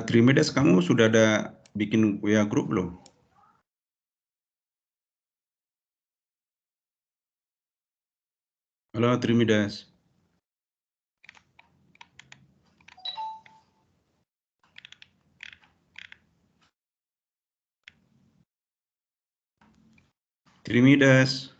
Trimidas, kamu sudah ada bikin WA grup belum? Halo Trimidas. Trimidas.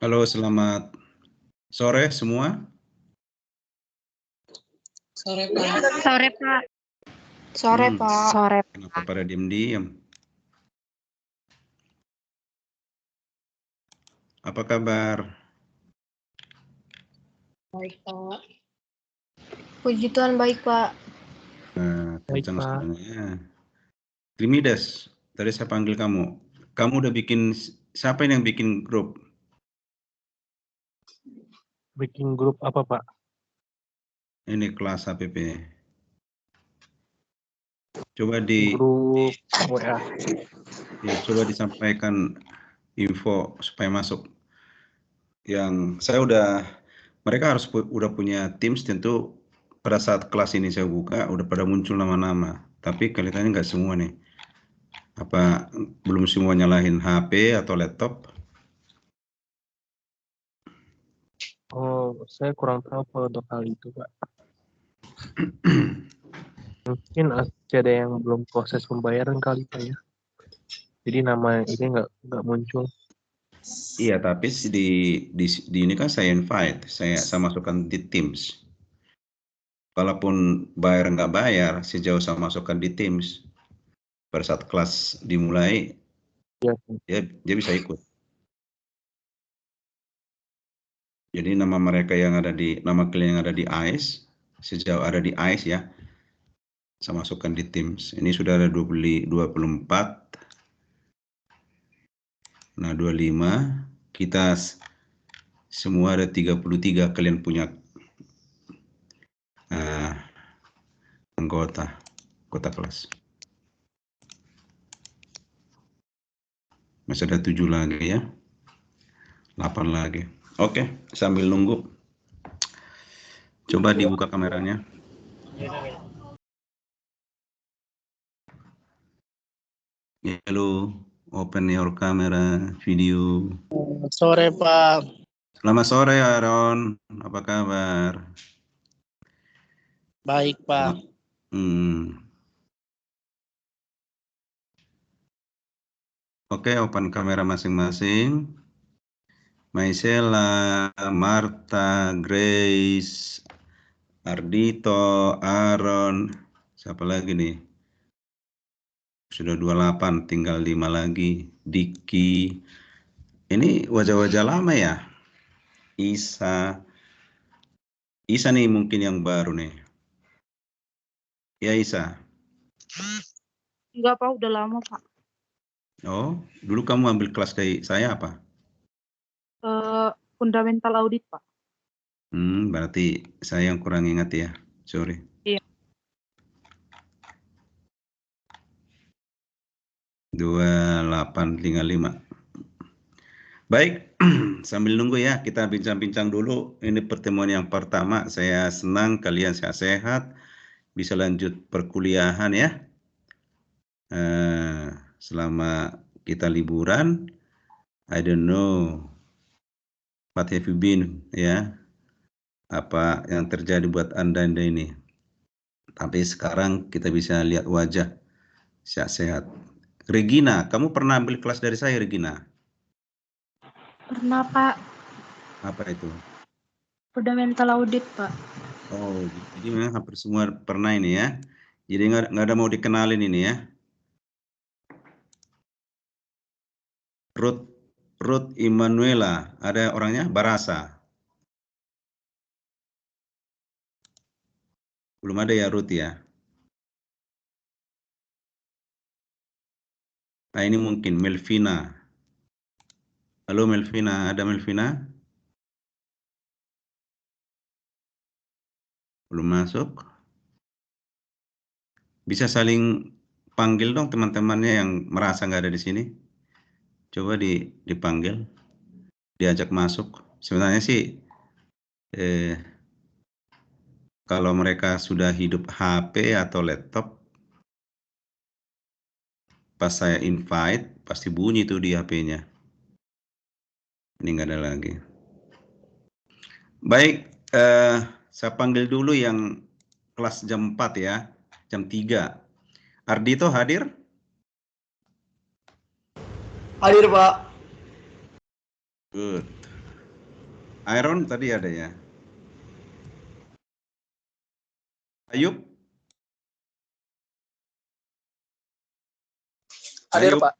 Halo, selamat sore semua. Sore Pak. Sore Pak. Sore Pak. Sore Pak. Kenapa pada diam-diam? Apa kabar? Baik Pak. Puji Tuhan baik Pak. Kencang suaranya. Trimidas, tadi saya panggil kamu. Kamu udah bikin, siapa yang bikin grup? Bikin grup apa Pak? Ini kelas HPP. Coba Grup WA. Ya, coba disampaikan info supaya masuk. Yang saya mereka harus udah punya Teams, tentu pada saat kelas ini saya buka udah pada muncul nama-nama. Tapi kelihatannya nggak semua nih. Apa belum semua nyalahin HP atau laptop? Oh, saya kurang tahu Pak untuk hal itu Pak. Mungkin ada yang belum proses pembayaran kali Pak ya. Jadi nama ini nggak muncul. Iya, tapi di ini kan saya invite, saya masukkan di Teams. Walaupun bayar nggak bayar, sejauh saya masukkan di Teams, pada saat kelas dimulai, Ya. dia bisa ikut. Jadi nama mereka yang ada nama klien yang ada di AIS, sejauh ada di AIS ya, saya masukkan di Teams. Ini sudah ada 24. Nah, 25. Kita semua ada 33, kalian punya anggota kelas. Masih ada 7 lagi ya. 8 lagi. Oke, sambil nunggu. Coba dibuka kameranya. Halo, open your camera, video. Sore Pak. Selamat sore Aaron, apa kabar? Baik Pak. Oke, open kamera masing-masing. Maisela, Marta, Grace, Ardito, Aaron, siapa lagi nih? Sudah 28, tinggal 5 lagi. Diki. Ini wajah-wajah lama ya? Isa nih mungkin yang baru nih. Ya Isa. Enggak Pak, udah lama Pak. Oh, dulu kamu ambil kelas dari saya apa? Fundamental audit Pak. Berarti saya yang kurang ingat ya. Sorry. Iya. 28 tinggal 5. Baik, sambil nunggu ya, kita bincang-bincang dulu. Ini pertemuan yang pertama, saya senang kalian sehat-sehat, bisa lanjut perkuliahan ya. Selama kita liburan, I don't know what have you been ya, apa yang terjadi buat anda ini. Tapi sekarang kita bisa lihat wajah sehat-sehat. Regina, kamu pernah ambil kelas dari saya Regina? Pernah Pak. Apa itu? Fundamental audit Pak. Oh, jadi memang hampir semua pernah ini ya. Jadi nggak ada mau dikenalin ini ya. Ruth, Ruth Immanuela, ada orangnya? Barasa. Belum ada ya Ruth ya. Nah ini mungkin Melvina. Halo Melvina, ada Melvina? Belum masuk. Bisa saling panggil dong teman-temannya yang merasa nggak ada di sini. Coba dipanggil, diajak masuk. Sebenarnya sih kalau mereka sudah hidup HP atau laptop, pas saya invite pasti bunyi tuh di HP-nya. Ini nggak ada lagi. Baik, saya panggil dulu yang kelas jam 4 ya, jam 3. Ardito hadir? Hadir, Pak. Good. Iron tadi ada ya? Ayub? Hadir, Ayub? Pak.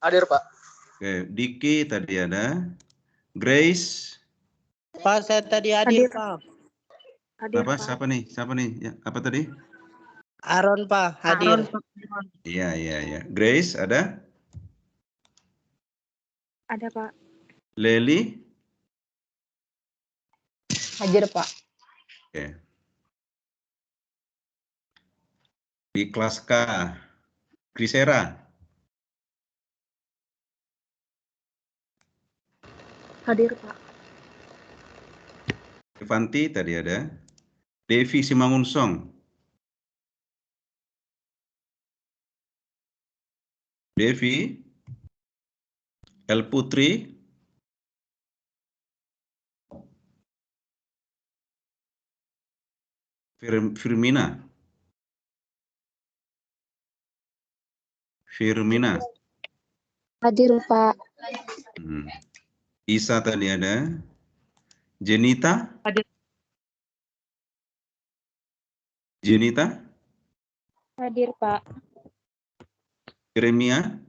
Hadir, Pak. Oke, Diki tadi ada. Grace? Pak, saya tadi hadir, Pak. Hadir, Apa? Pak. Siapa nih? Siapa nih? Ya, apa tadi? Aaron, Pak, hadir. Iya. Grace ada? Ada, Pak. Lely? Hadir, Pak. Oke. Di kelas K, Grisera? Hadir, Pak. Evanti tadi ada. Devi Simangunsong? Devi? El Putri? Firmina? Firmina? Hadir, Pak. Isa tadi ada. Jenita? Hadir. Jenita? Hadir, Pak. Jeremia?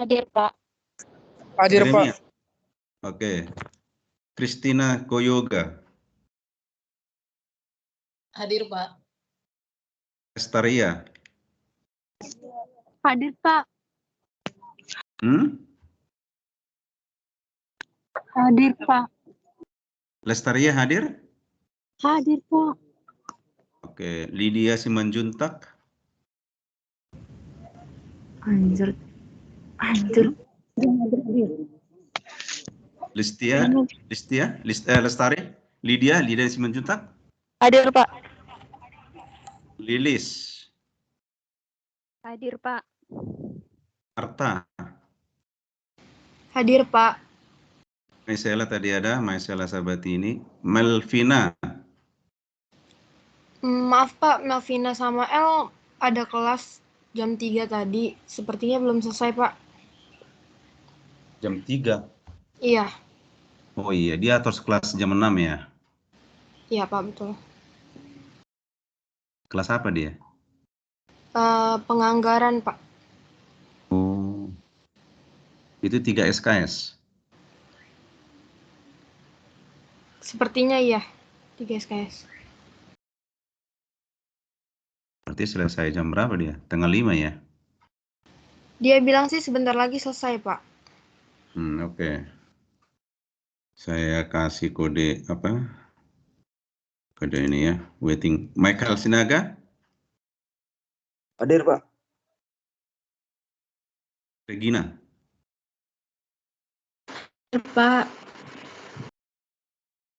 Hadir, Pak. Hadir, Jeremia? Pak. Oke. Christina Koyoga? Hadir, Pak. Estaria? Hadir, Pak. Hadir, Pak. Lestaria hadir? Hadir, Pak. Oke. Lydia Simanjuntak? Hadir. Lestari? Lydia Simanjuntak? Hadir, Pak. Lilis? Hadir, Pak. Arta? Hadir, Pak. Maisela tadi ada, Maisela Sabatini. Melvina? Maaf, Pak. Melvina sama El ada kelas jam 3 tadi. Sepertinya belum selesai, Pak. Jam 3? Iya. Oh iya, dia atur kelas jam 6 ya? Iya, Pak. Betul. Kelas apa dia? Penganggaran, Pak. Oh, itu 3 SKS? Sepertinya iya. 3 SKS. Berarti selesai jam berapa dia? Tengah 5 ya? Dia bilang sih sebentar lagi selesai, Pak. Oke. Saya kasih kode apa? Kode ini ya, waiting. Michael Sinaga? Hadir, Pak. Regina? Pak.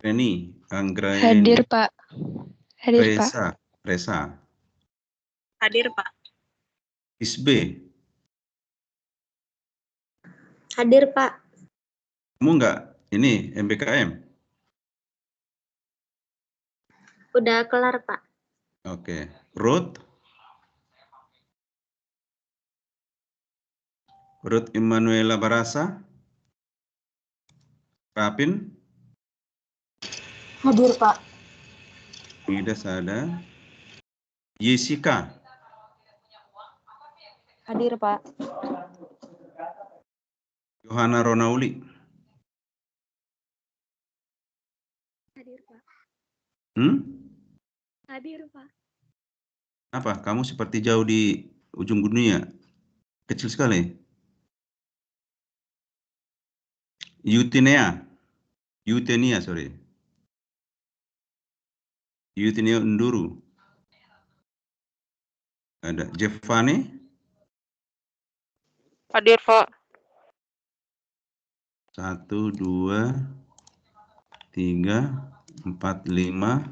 Reni? Anggraini? Hadir, Pak. Hadir, Pak. Resa? Hadir, Pak. Isbe? Hadir, Pak. Kamu nggak ini MBKM? Udah kelar, Pak. Oke. Ruth? Ruth Immanuela Barasa? Rapin? Hadir, Pak. Midas ada. Jessica? Hadir, Pak. Yohana Ronauli? Hadir, Pak. Hadir, Pak. Apa? Kamu seperti jauh di ujung dunia? Kecil sekali. Eutenia, sorry. Eutenia Unduru. Ada Jeffani. Hadir, Pak. 1, 2, 3, 4, 5.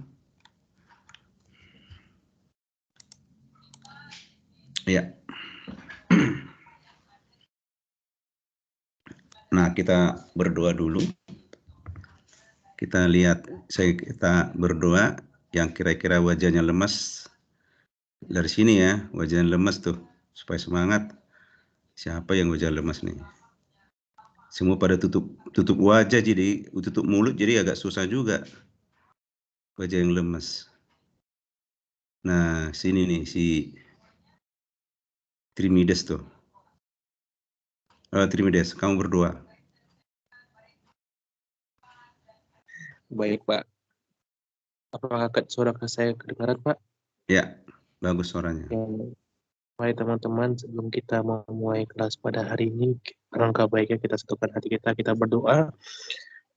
Ya. Nah, kita berdoa dulu. Kita lihat, kita berdoa yang kira-kira wajahnya lemas. Dari sini ya, wajahnya lemas tuh. Supaya semangat. Siapa yang wajah lemas nih? Semua pada tutup wajah, jadi tutup mulut, jadi agak susah juga. Wajah yang lemas. Nah, sini nih si Trimides tuh. Trimides, kamu berdoa. Baik, Pak. Apakah suara saya kedengaran, Pak? Ya, bagus suaranya. Ya, baik teman-teman, sebelum kita memulai kelas pada hari ini, alangkah baiknya kita satukan hati kita berdoa.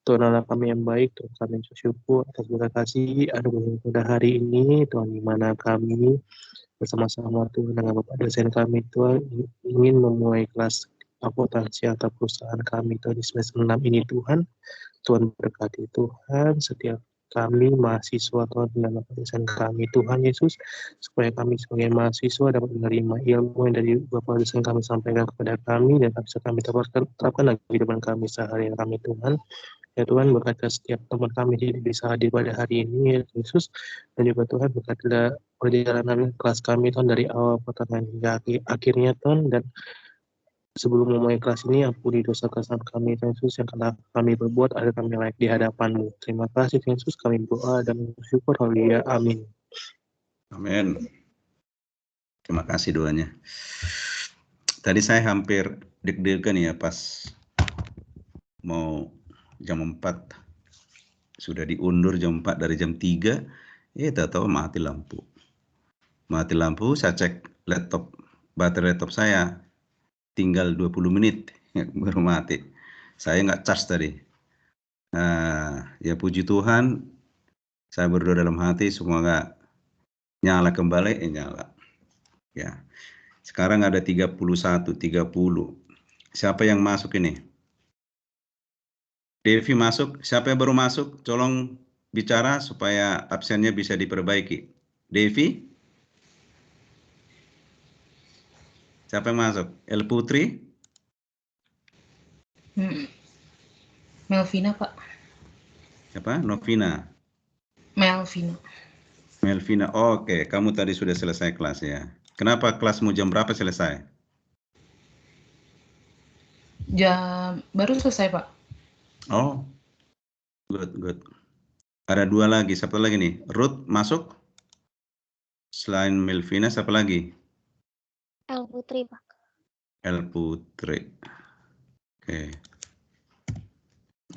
Tuhan Allah kami yang baik, Tuhan kami bersyukur atas berkat kasih anugerah pada hari ini, Tuhan, di mana kami bersama-sama Tuhan dengan Bapak dosen kami, Tuhan, ingin memulai kelas akuntansi atau perusahaan kami Tuhan di semester 6 ini, Tuhan. Tuhan berkati Tuhan setiap kami mahasiswa, Tuhan, dan Bapak dosen kami, Tuhan Yesus, supaya kami sebagai mahasiswa dapat menerima ilmu yang dari Bapak dosen kami sampaikan kepada kami, dan bisa kami terapkan lagi di depan kami sehari kami, Tuhan. Ya Tuhan, berkati setiap teman kami jadi bisa hadir pada hari ini, ya Yesus. Dan juga Tuhan, berkatilah perjalanan kelas kami, Tuhan, dari awal pertengahan hingga akhirnya, Tuhan. Dan sebelum memulai kelas ini, ampuni dosa kesalahan kami, Tuhan Yesus, yang telah kami berbuat, agar kami layak di hadapan-Mu. Terima kasih, Tuhan Yesus, kami berdoa dan bersyukur. Haleluya. Amin. Amin. Terima kasih doanya. Tadi saya hampir deg-degan ya pas mau jam 4. Sudah diundur jam 4 dari jam 3. Tahu-tahu mati lampu. Mati lampu, saya cek laptop, baterai laptop saya tinggal 20 menit baru mati. Saya nggak charge tadi. Ya puji Tuhan, saya berdoa dalam hati semoga nyala kembali, nyala. Ya. Sekarang ada 30. Siapa yang masuk ini? Devi masuk. Siapa yang baru masuk? Tolong bicara supaya absennya bisa diperbaiki. Devi? Siapa yang masuk? El Putri? Melvina, Pak. Siapa? Novina? Melvina. Oke, kamu tadi sudah selesai kelas ya. Kenapa kelasmu jam berapa selesai? Baru selesai, Pak. Oh, good. Ada 2 lagi. Siapa lagi nih? Ruth masuk? Selain Melvina, siapa lagi? El Putri, Pak. El Putri. Oke.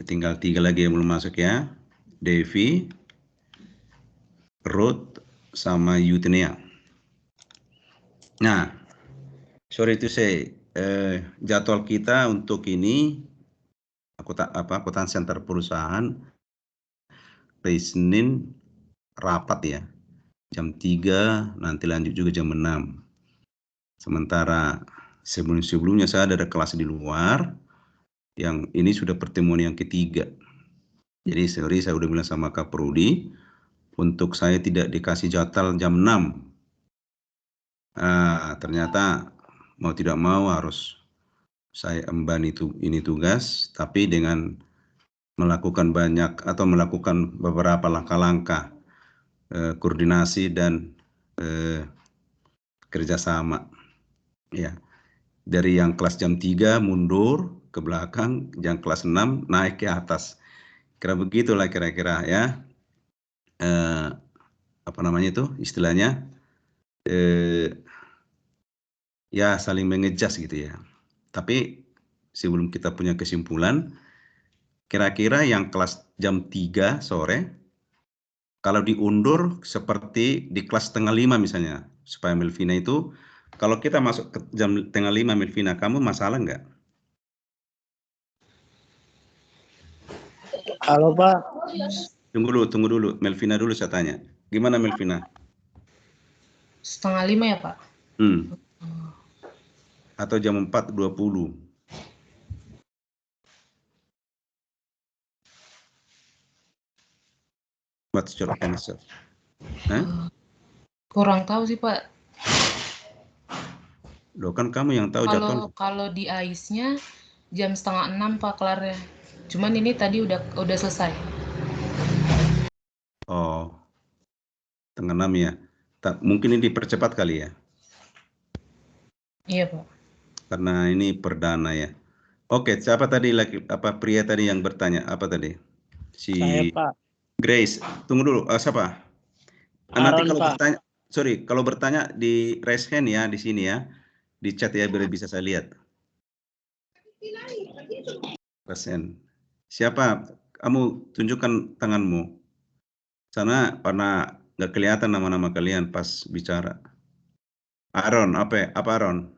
Tinggal 3 lagi yang belum masuk ya. Devi, Ruth, sama Eutenia. Nah, sorry to say, jadwal kita untuk ini akuntansi antar perusahaan hari Senin rapat ya. Jam 3, nanti lanjut juga jam 6. Sementara sebelumnya saya ada kelas di luar, yang ini sudah pertemuan yang ketiga. Jadi sorry, saya udah bilang sama Kak Prudi, untuk saya tidak dikasih jadwal jam 6. Ternyata mau tidak mau harus saya emban ini tugas, tapi dengan melakukan beberapa langkah-langkah koordinasi dan kerjasama. Ya, dari yang kelas jam 3 mundur ke belakang, yang kelas 6 naik ke atas. Kira begitulah kira-kira ya. Apa namanya itu istilahnya? Ya saling mengejas gitu ya. Tapi sebelum kita punya kesimpulan, kira-kira yang kelas jam 3 sore Kalau diundur seperti di kelas 4:30 misalnya, supaya Melvina itu, kalau kita masuk ke jam 4:30 Melvina, kamu masalah nggak? Halo Pak. Tunggu dulu, Melvina dulu saya tanya. Gimana Melvina? 4:30 ya, Pak? Atau jam 4:20? What's your answer? Kurang tahu sih, Pak. Loh, kan kamu yang tahu jadwal. Kalau di AIS-nya jam 5:30 Pak kelarnya. Cuman ini tadi udah selesai. Oh, 5:30 ya. Mungkin ini dipercepat kali ya. Iya, Pak. Karena ini perdana ya. Oke, siapa tadi pria tadi yang bertanya? Apa tadi? Saya Pak. Grace. Tunggu dulu. Siapa? Nanti Aaron, kalau Pak. bertanya, kalau bertanya di raise hand ya di sini ya, di chat ya biar bisa saya lihat. Raise hand. Siapa? Kamu tunjukkan tanganmu. Sana karena nggak kelihatan nama-nama kalian pas bicara. Aaron, apa Aaron?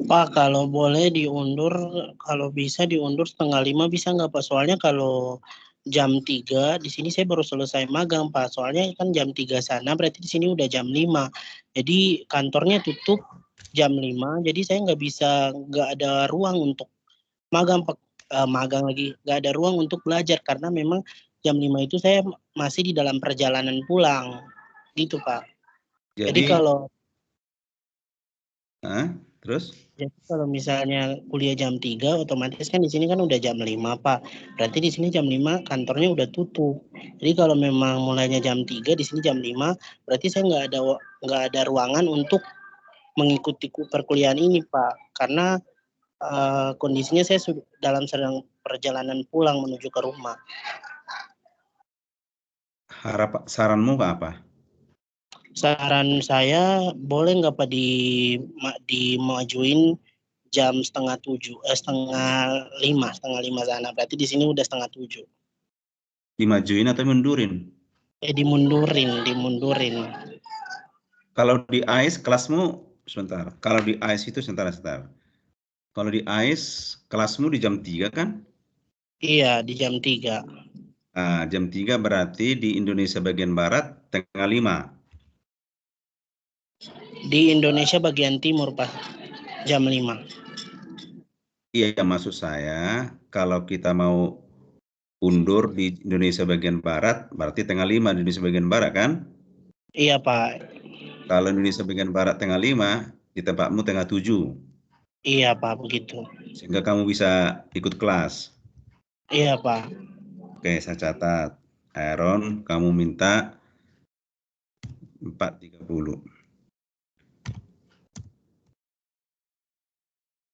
Pak, kalau boleh diundur, kalau bisa diundur 4:30 bisa nggak Pak? Soalnya kalau jam 3 di sini saya baru selesai magang Pak. Soalnya kan jam 3 sana berarti di sini udah jam 5. Jadi kantornya tutup jam 5. Jadi saya nggak ada ruang untuk magang Pak. Magang lagi nggak ada ruang untuk belajar karena memang jam 5 itu saya masih di dalam perjalanan pulang. Gitu Pak. Jadi kalau terus? Jadi kalau misalnya kuliah jam 3, otomatis kan di sini kan udah jam 5, Pak. Berarti di sini jam 5 kantornya udah tutup. Jadi kalau memang mulainya jam 3, di sini jam 5, berarti saya nggak ada ruangan untuk mengikuti perkuliahan ini, Pak. Karena kondisinya saya sedang perjalanan pulang menuju ke rumah. Saranmu apa? Saran saya boleh nggak Pak dimajuin jam 6:30, 5 sana. Berarti di sini udah 6:30. Dimajuin atau mundurin? Dimundurin. Kalau di AIS kelasmu sebentar. Kalau di AIS itu sebentar. Kalau di AIS kelasmu di jam 3 kan? Iya, di jam 3. Nah, jam 3 berarti di Indonesia bagian Barat 4:30. Di Indonesia bagian timur, Pak. Jam 5. Iya, maksud saya kalau kita mau undur di Indonesia bagian Barat, berarti 4:30 di Indonesia bagian Barat kan? Iya, Pak. Kalau Indonesia bagian Barat 5:30, di tempatmu 6:30. Iya, Pak, begitu. Sehingga kamu bisa ikut kelas. Iya, Pak. Oke, saya catat. Aaron, kamu minta 4:30.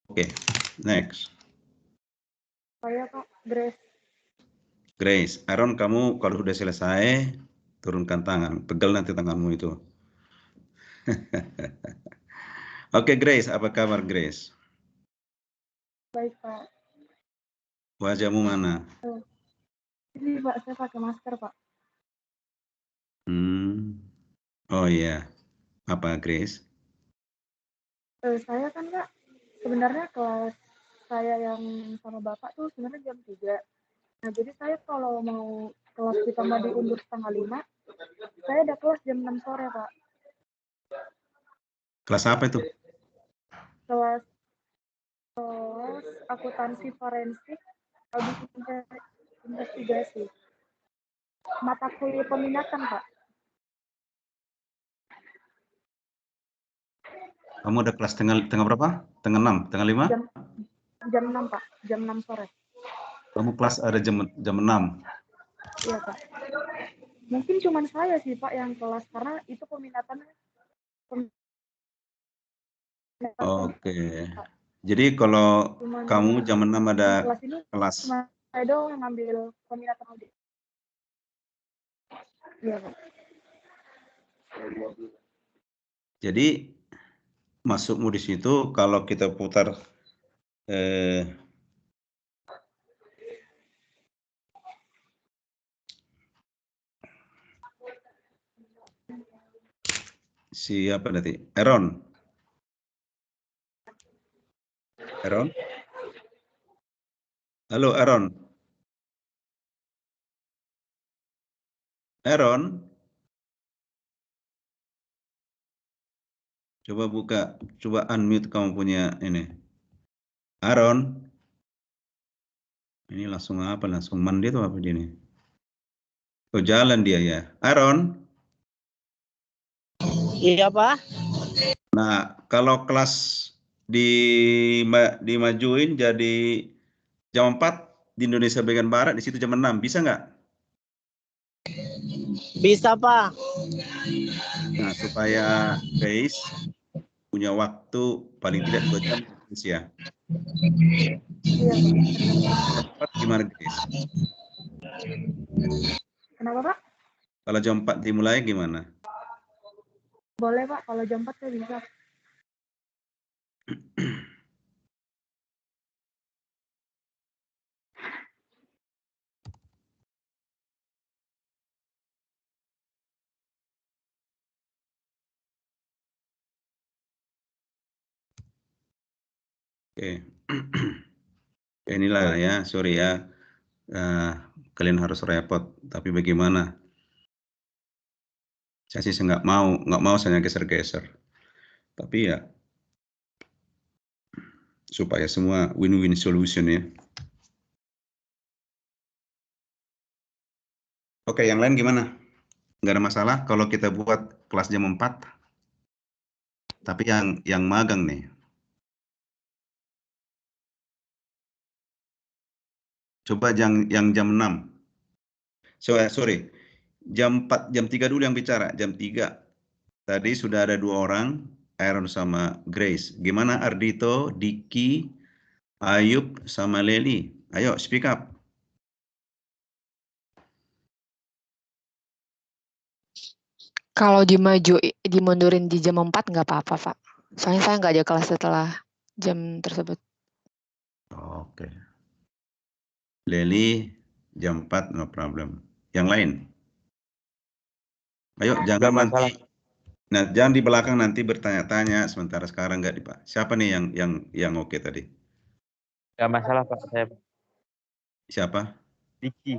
Oke, next. Saya Pak, Grace. Grace, Aaron kamu kalau sudah selesai, turunkan tangan. Pegel nanti tanganmu itu. Oke, Grace, apa kabar Grace? Baik Pak. Wajahmu mana? Ini Pak, saya pakai masker Pak. Oh iya, apa Grace? Saya kan Kak, sebenarnya kelas saya yang sama Bapak tuh sebenarnya jam 3. Nah jadi saya kalau mau kelas kita mau diundur 4:30, saya ada kelas jam 6 sore Pak. Kelas apa itu? Kelas akuntansi forensik, audit investigasi. Mata kuliah peminatan Pak. Kamu ada kelas tengah berapa? Tengah 6, tengah 5? Jam 6 Pak, jam 6 sore. Kamu kelas ada jam 6? Iya Pak. Mungkin cuma saya sih Pak yang kelas, karena itu peminatannya. Oke. Jadi kalau kamu jam 6 ada kelas. Cuma saya doang yang ngambil peminatan audit. Iya Pak. Jadi masukmu di situ kalau kita putar siapa nanti? Aaron. Aaron? Halo Aaron. Aaron? Coba buka, coba unmute kamu punya ini. Aaron? Ini langsung apa? Langsung mandi atau apa dia ini? Oh jalan dia ya. Aaron? Iya, Pak. Nah, kalau kelas dimajuin jadi jam 4 di Indonesia bagian Barat, di situ jam 6, bisa nggak? Bisa, Pak. Nah, supaya guys punya waktu paling tidak 2 jam di Indonesia. Iya, Pak. Gimana guys? Kenapa, Pak? Kalau jam 4 dimulai gimana? Boleh, Pak. Kalau jam 4 saya bisa. Oke. Inilah ya, sorry ya. Kalian harus repot, tapi bagaimana? Saya sih nggak mau saya geser-geser. Tapi ya supaya semua win-win solution ya. Oke, yang lain gimana? Nggak ada masalah kalau kita buat kelas jam 4. Tapi yang magang nih. Coba yang jam 6. Sorry. Jam 4, jam 3 dulu yang bicara. Jam 3. Tadi sudah ada 2 orang, Aaron sama Grace. Gimana Ardito, Diki, Ayub sama Leli? Ayo speak up. Kalau dimundurin di jam 4 nggak apa-apa, Pak. Soalnya saya nggak ada kelas setelah jam tersebut. Oke. Leli, jam 4, no problem. Yang lain? Ayo, jangan nanti. Nah, jangan di belakang nanti bertanya-tanya, sementara sekarang nggak, Pak. Siapa nih yang oke tadi? Nggak masalah, Pak. Saya Siapa? Diki.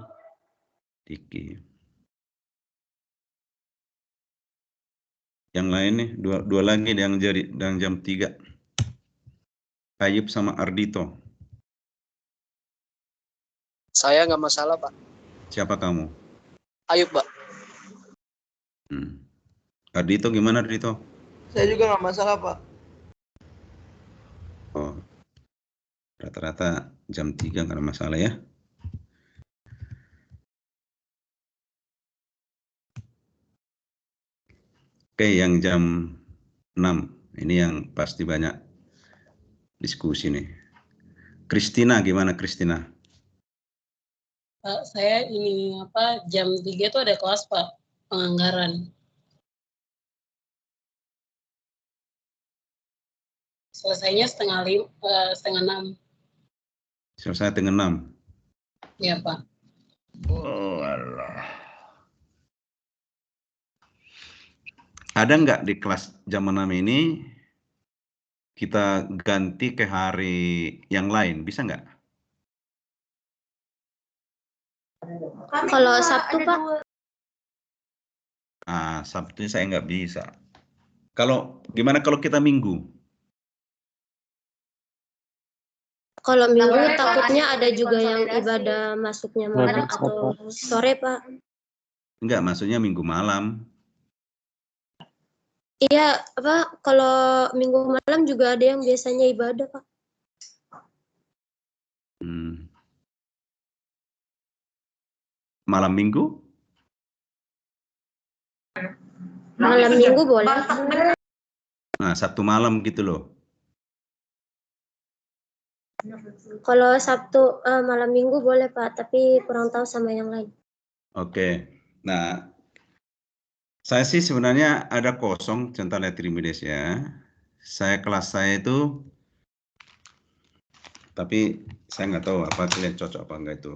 Yang lain nih, dua lagi yang jam 3. Ayub sama Ardito. Saya nggak masalah, Pak. Siapa kamu? Ayub, Pak. Ardito gimana Ardito? Saya juga nggak masalah, Pak. Oh, rata-rata jam 3 nggak ada masalah ya. Oke, yang jam 6. Ini yang pasti banyak diskusi nih. Kristina, gimana Kristina? Pak, saya ini jam 3 tuh ada kelas, Pak, penganggaran. Selesainya setengah 6. Selesai setengah 6. Iya, Pak. Oh Allah. Ada nggak di kelas jam 6 ini kita ganti ke hari yang lain, bisa nggak? Kalau Sabtu, Pak. Sabtu saya nggak bisa. Gimana kalau kita Minggu? Kalau Minggu takutnya ada juga yang ibadah masuknya malam atau sore, Pak. Enggak, maksudnya Minggu malam. Iya, kalau Minggu malam juga ada yang biasanya ibadah, Pak. Malam Minggu? Malam Minggu boleh. Nah, Sabtu malam gitu loh. Kalau Sabtu malam Minggu boleh, Pak, tapi kurang tahu sama yang lain. Oke. Nah, saya sih sebenarnya ada kosong Central Trimedes ya. Kelas saya itu, tapi saya nggak tahu apa kalian cocok apa enggak itu.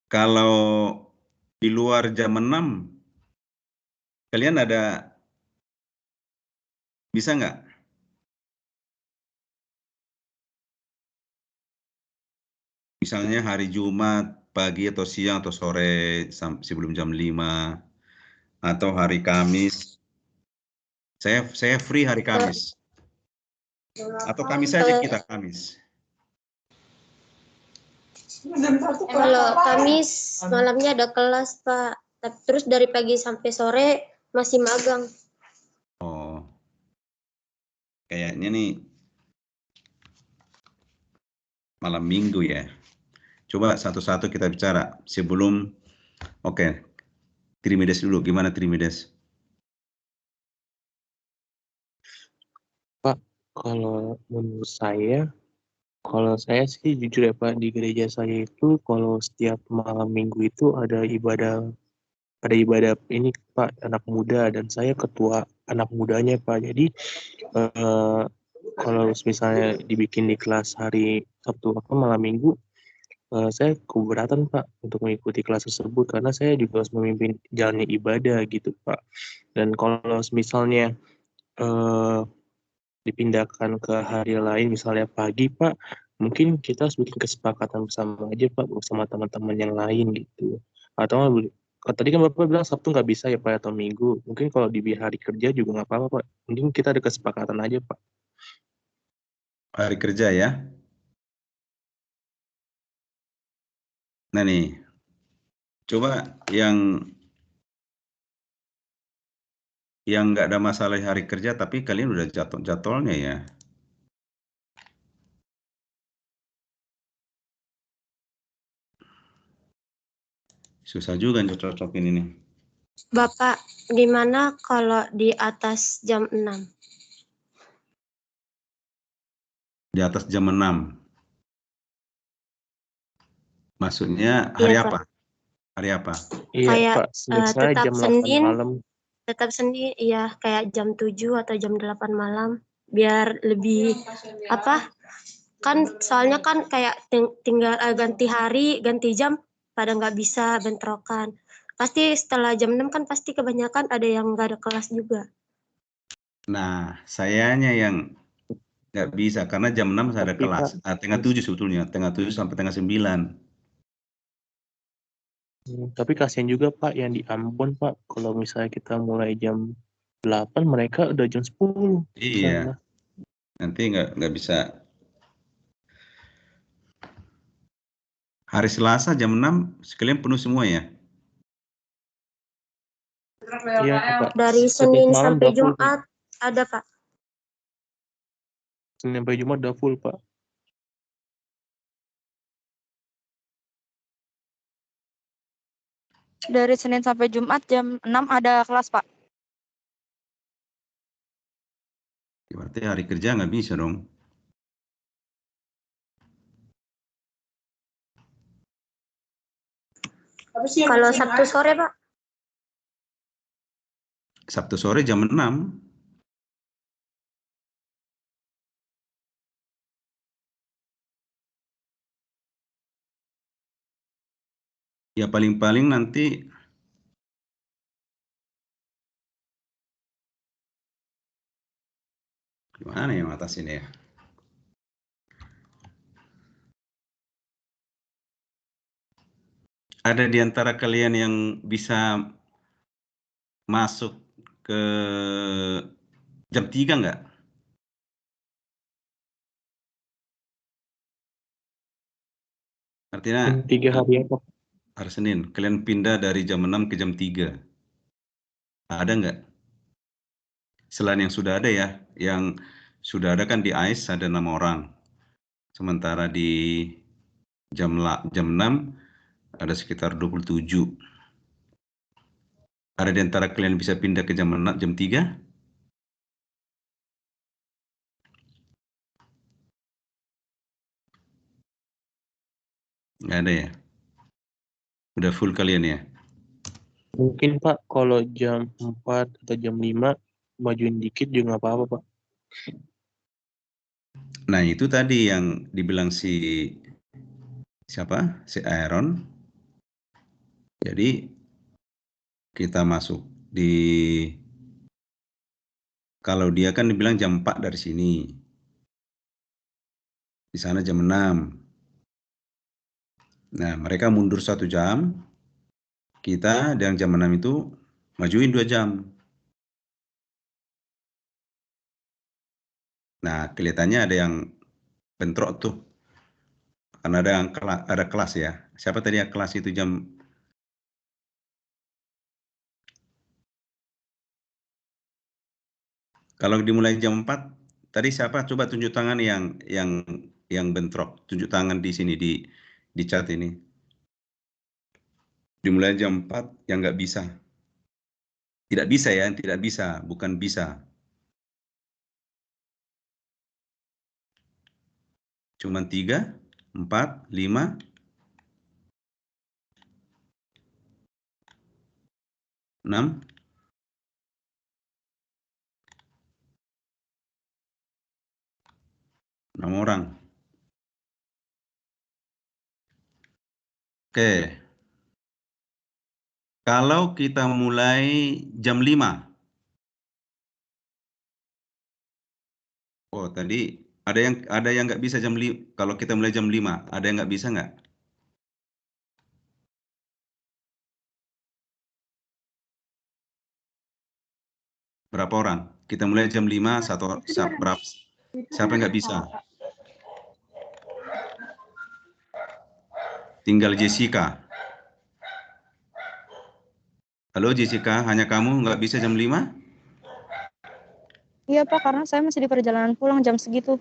Kalau di luar jam 6, kalian bisa nggak? Misalnya hari Jumat, pagi atau siang atau sore sebelum jam 5, atau hari Kamis. Saya free hari Kamis. Atau Kamis saja kita Kamis. Kalau Kamis malamnya ada kelas, Pak. Terus dari pagi sampai sore masih magang. Oh. Kayaknya nih malam Minggu ya. Coba satu-satu kita bicara sebelum, oke. Trimides dulu, gimana Trimides? Pak, kalau menurut saya, kalau saya sih jujur ya Pak, di gereja saya itu kalau setiap malam Minggu itu ada ibadah ini Pak, anak muda, dan saya ketua anak mudanya Pak. Jadi kalau misalnya dibikin di kelas hari Sabtu atau malam Minggu, saya keberatan Pak untuk mengikuti kelas tersebut karena saya juga harus memimpin jalannya ibadah gitu Pak. Dan kalau misalnya dipindahkan ke hari lain misalnya pagi Pak, mungkin kita harus bikin kesepakatan bersama aja Pak bersama teman-teman yang lain gitu. Atau tadi kan Bapak bilang Sabtu nggak bisa ya Pak atau Minggu. Mungkin kalau di hari kerja juga nggak apa-apa Pak. Mungkin kita ada kesepakatan aja Pak. Hari kerja ya. Nah nih, coba yang nggak ada masalah hari kerja tapi kalian udah jadwalnya ya. Susah juga cocokin ini. Bapak, gimana kalau di atas jam 6? Di atas jam 6. Maksudnya hari Iya, apa? Pak. Hari apa? Iya Kayak Pak, misalnya tetap jam 8 Senin, malam. tetap Senin, iya kayak jam 7 atau jam 8 malam. Biar lebih, kan soalnya kan kayak tinggal ganti hari, ganti jam, pada nggak bisa bentrokan. Pasti setelah jam 6 kan pasti kebanyakan ada yang nggak ada kelas juga. Nah, sayanya yang nggak bisa karena jam 6 saya ada Tapi, kelas. Tengah 7 sebetulnya, tengah 7 sampai tengah 9. Tapi kasihan juga Pak yang di Ambon Pak, kalau misalnya kita mulai jam 8 mereka udah jam 10. Iya. Nanti nggak bisa. Hari Selasa jam 6 sekalian penuh semua ya? Iya Pak. Dari Senin sampai Jumat ada Pak. Senin sampai Jumat udah full Pak. Dari Senin sampai Jumat jam 6 ada kelas Pak. Berarti hari kerja nggak bisa dong. Kalau Sabtu sore Pak? Sabtu sore jam 6. Ya paling-paling nanti gimana yang atas ini ya? Ada di antara kalian yang bisa masuk ke jam 3 nggak? Artinya 3 hari apa? Hari Senin, kalian pindah dari jam 6 ke jam 3. Ada nggak? Selain yang sudah ada ya, yang sudah ada kan di AIS ada 6 orang. Sementara di jam 6 ada sekitar 27. Ada di antara kalian bisa pindah ke jam 6, jam 3? Nggak ada ya? Udah full kalian ya? Mungkin Pak kalau jam 4 atau jam 5 majuin dikit juga nggak apa-apa Pak. Nah, itu tadi yang dibilang siapa? Si Aaron. Jadi kita masuk kalau dia kan dibilang jam 4 dari sini. Di sana jam 6. Nah, mereka mundur 1 jam. Kita yang jam 6 itu majuin 2 jam. Nah, kelihatannya ada yang bentrok tuh. Karena ada kelas ya. Siapa tadi yang kelas itu jam? Kalau dimulai jam 4, tadi siapa? Coba tunjuk tangan yang bentrok. Tunjuk tangan di sini di chat ini. Dimulai jam 4 yang nggak bisa. Tidak bisa ya, tidak bisa, bukan bisa. Cuman 3, 4, 5, 6, 6 orang. Oke. Kalau kita mulai jam 5. Oh, tadi ada yang nggak bisa jam 5. Kalau kita mulai jam 5, ada yang nggak bisa nggak? Berapa orang? Kita mulai jam 5, siapa yang nggak bisa? Tinggal Jessica. Halo Jessica, hanya kamu nggak bisa jam 5? Iya Pak, karena saya masih di perjalanan pulang jam segitu.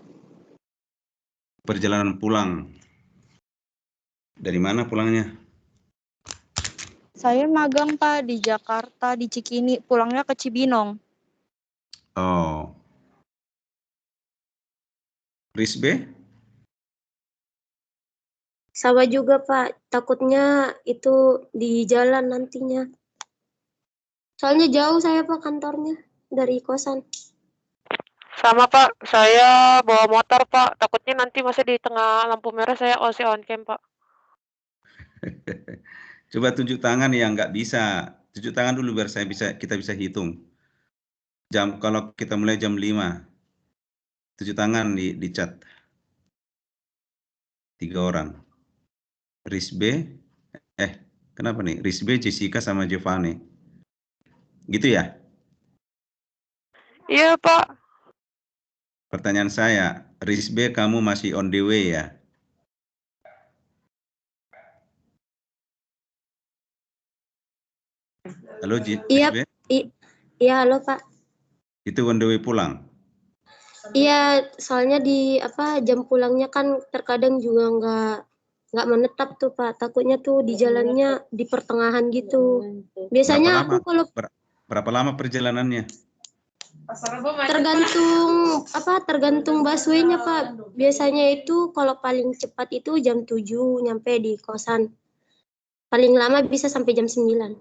Perjalanan pulang. Dari mana pulangnya? Saya magang Pak di Jakarta, di Cikini, pulangnya ke Cibinong. Oh. Risbe? Sama juga Pak, takutnya itu di jalan nantinya. Soalnya jauh saya Pak kantornya dari kosan. Sama Pak, saya bawa motor Pak, takutnya nanti masih di tengah lampu merah saya OC on cam Pak. Coba tunjuk tangan yang nggak bisa. Tunjuk tangan dulu biar kita bisa hitung. Kalau kita mulai jam 5. Tunjuk tangan di chat. 3 orang. Risbe, kenapa nih? Risbe, Jessica, sama Giovanni. Gitu ya? Iya Pak. Pertanyaan saya, Risbe kamu masih on the way ya? Halo Risbe? Iya, halo Pak. Itu on the way pulang? Iya, soalnya jam pulangnya kan terkadang juga nggak menetap tuh Pak. Takutnya tuh di jalannya di pertengahan gitu. Biasanya Berapa lama perjalanannya? Tergantung busway-nya Pak. Biasanya itu kalau paling cepat itu jam 7 nyampe di kosan. Paling lama bisa sampai jam 9.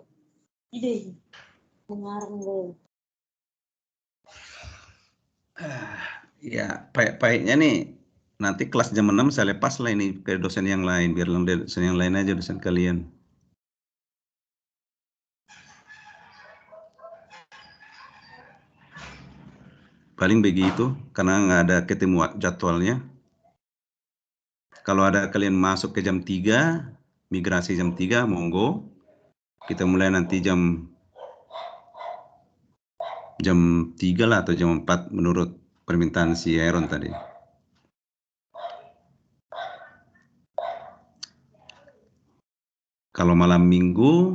Ya, baiknya nih nanti kelas jam 6 saya lepas lah ini ke dosen yang lain, biar dosen yang lain aja dosen kalian. Paling begitu, karena nggak ada ketemu jadwalnya. Kalau ada kalian masuk ke jam 3, migrasi jam 3, monggo. Kita mulai nanti jam 3 lah atau jam 4 menurut permintaan si Aaron tadi. Kalau malam minggu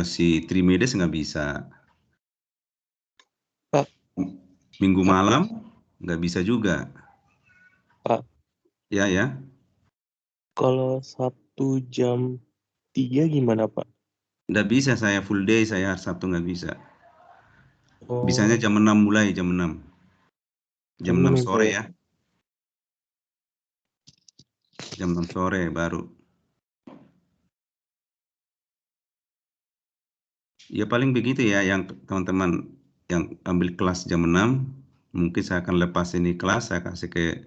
si Trimedes nggak bisa. Pak. Minggu malam nggak bisa juga. Pak. Ya. Kalau Sabtu jam 3 gimana Pak? Nggak bisa, saya full day, saya Sabtu nggak bisa. Oh. Bisanya jam 6 mulai, jam 6. Jam 6 sore ya. Jam 6 sore baru. Ya paling begitu ya, yang teman-teman yang ambil kelas jam 6, mungkin saya akan lepas ini kelas, saya kasih ke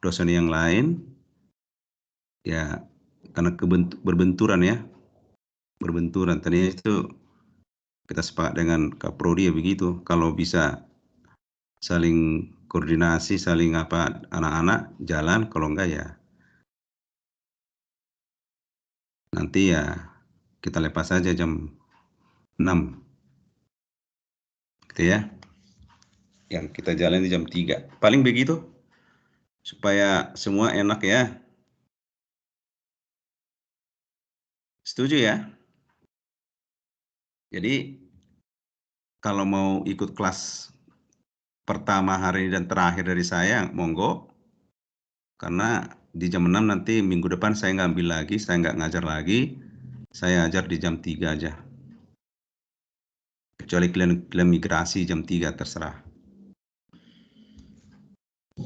dosen yang lain, ya karena berbenturan ya, berbenturan. Tadinya itu kita sepakat dengan Kaprodi ya begitu. Kalau bisa saling koordinasi, saling apa anak-anak jalan, kalau enggak ya nanti ya kita lepas saja jam 6. Gitu ya. Yang kita jalan di jam 3. Paling begitu. Supaya semua enak ya. Setuju ya? Jadi kalau mau ikut kelas pertama hari ini dan terakhir dari saya, monggo. Karena di jam 6 nanti minggu depan saya nggak ambil lagi, saya nggak ngajar lagi. Saya ajar di jam 3 aja. Kecuali kalian migrasi jam 3 terserah.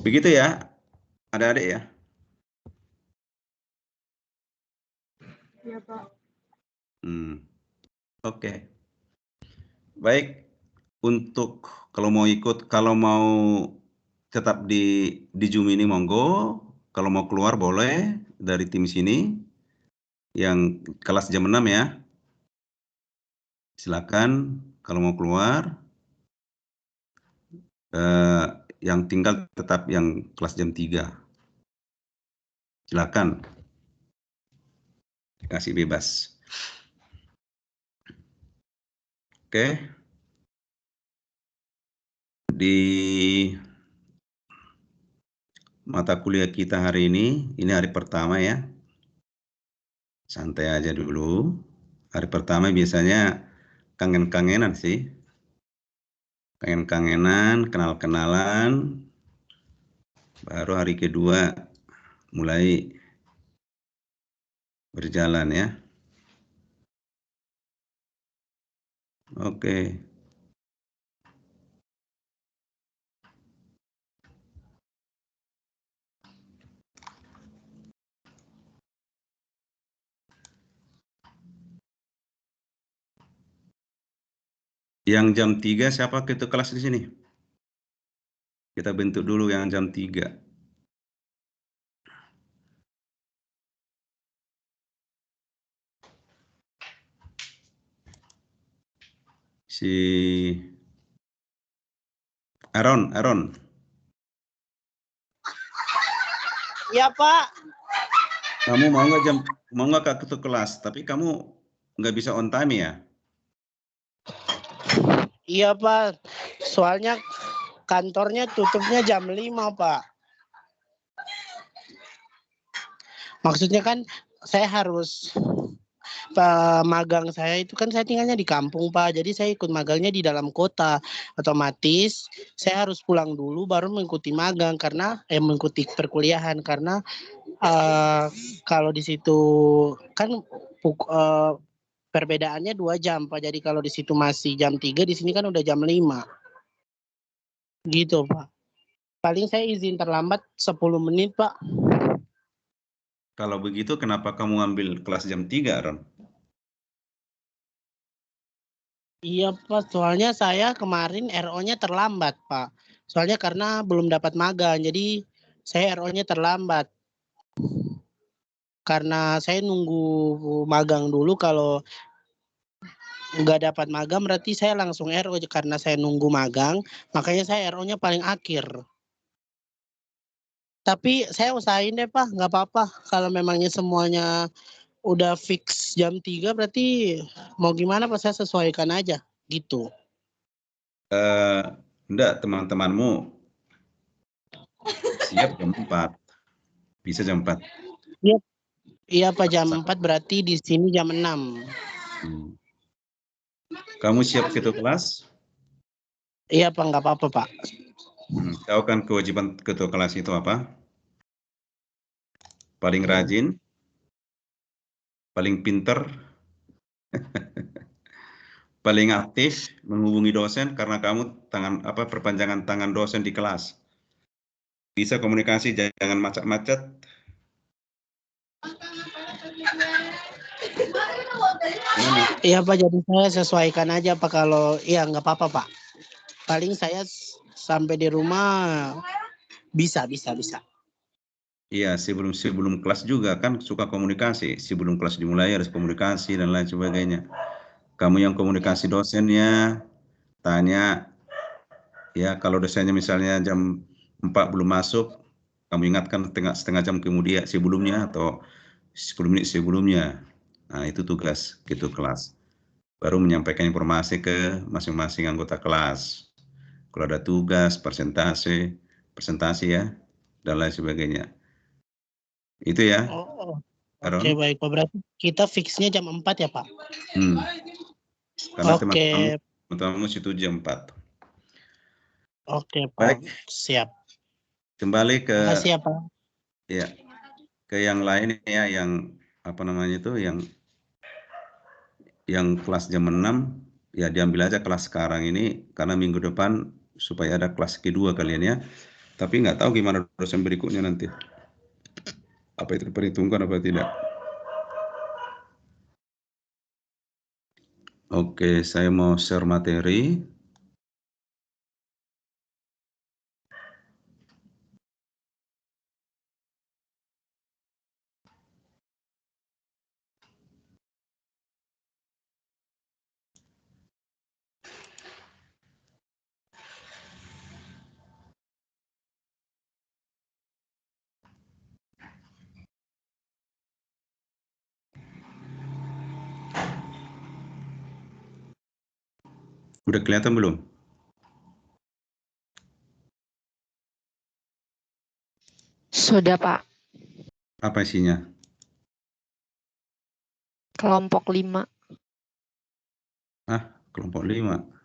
Begitu ya, adik-adik ya. Iya, Pak. Oke. Baik, untuk kalau mau ikut, kalau mau tetap di Zoom ini monggo, kalau mau keluar boleh dari tim sini, yang kelas jam 6 ya. Silakan kalau mau keluar, yang tinggal tetap yang kelas jam 3. Silakan, dikasih bebas. Oke. Di mata kuliah kita hari ini hari pertama ya. Santai aja dulu. Hari pertama biasanya kangen-kangenan sih. Kangen-kangenan, kenal-kenalan. Baru hari kedua mulai berjalan ya. Oke. Yang jam 3 siapa ketua kelas di sini? Kita bentuk dulu yang jam 3. Si Aaron. Iya, Pak. Kamu mau nggak Kak ketua kelas? Tapi kamu nggak bisa on time ya? Iya, Pak. Soalnya kantornya tutupnya jam 5, Pak. Maksudnya kan saya harus magang saya itu kan saya tinggalnya di kampung, Pak. Jadi saya ikut magangnya di dalam kota. Otomatis saya harus pulang dulu baru mengikuti magang karena mengikuti perkuliahan karena kalau di situ kan perbedaannya 2 jam, Pak. Jadi kalau di situ masih jam 3, di sini kan udah jam 5. Gitu, Pak. Paling saya izin terlambat 10 menit, Pak. Kalau begitu kenapa kamu ambil kelas jam 3, Aaron? Iya, Pak. Soalnya saya kemarin RO-nya terlambat, Pak. Soalnya karena belum dapat magang, jadi saya RO-nya terlambat. Karena saya nunggu magang dulu, kalau nggak dapat magang berarti saya langsung RO. Karena saya nunggu magang, makanya saya RO-nya paling akhir. Tapi saya usahain deh, Pak, nggak apa-apa. Kalau memangnya semuanya udah fix jam 3, berarti mau gimana, Pak, saya sesuaikan aja, gitu. Enggak, teman-temanmu siap jam 4. Bisa jam 4. Iya, Pak, jam 4 berarti di sini jam 6. Kamu siap ketua kelas? Iya, Pak, nggak apa-apa, Pak. Tahu kan kewajiban ketua kelas itu apa? Paling rajin, paling pinter, paling aktif menghubungi dosen karena kamu perpanjangan tangan dosen di kelas. Bisa komunikasi, jangan macet-macet. Iya, Pak, jadi saya sesuaikan aja, Pak. Kalau iya nggak apa-apa, Pak. Paling saya sampai di rumah bisa. Iya, sebelum kelas juga kan suka komunikasi. Sebelum kelas dimulai harus komunikasi dan lain sebagainya. Kamu yang komunikasi dosennya, tanya, ya kalau dosennya misalnya jam 4 belum masuk, kamu ingatkan setengah jam kemudian sebelumnya atau 10 menit sebelumnya. Nah, itu tugas gitu kelas. Baru menyampaikan informasi ke masing-masing anggota kelas. Kalau ada tugas, presentasi ya, dan lain sebagainya. Itu ya, Oh, Aaron. oke baik Pak. Berarti kita fixnya jam 4 ya Pak? Karena Oke. teman-teman situ jam 4. Oke Pak, Baik. siap. Kembali ke Makasih ya Pak. Ya, ke yang lain ya, yang apa namanya itu, yang kelas jam 6, ya diambil aja kelas sekarang ini, karena minggu depan supaya ada kelas kedua kalian ya. Tapi nggak tahu gimana dosen berikutnya nanti. Apa itu diperhitungkan apa tidak. Oke, saya mau share materi. Udah kelihatan belum? Sudah, Pak. Apa isinya? Kelompok 5. Kelompok 5.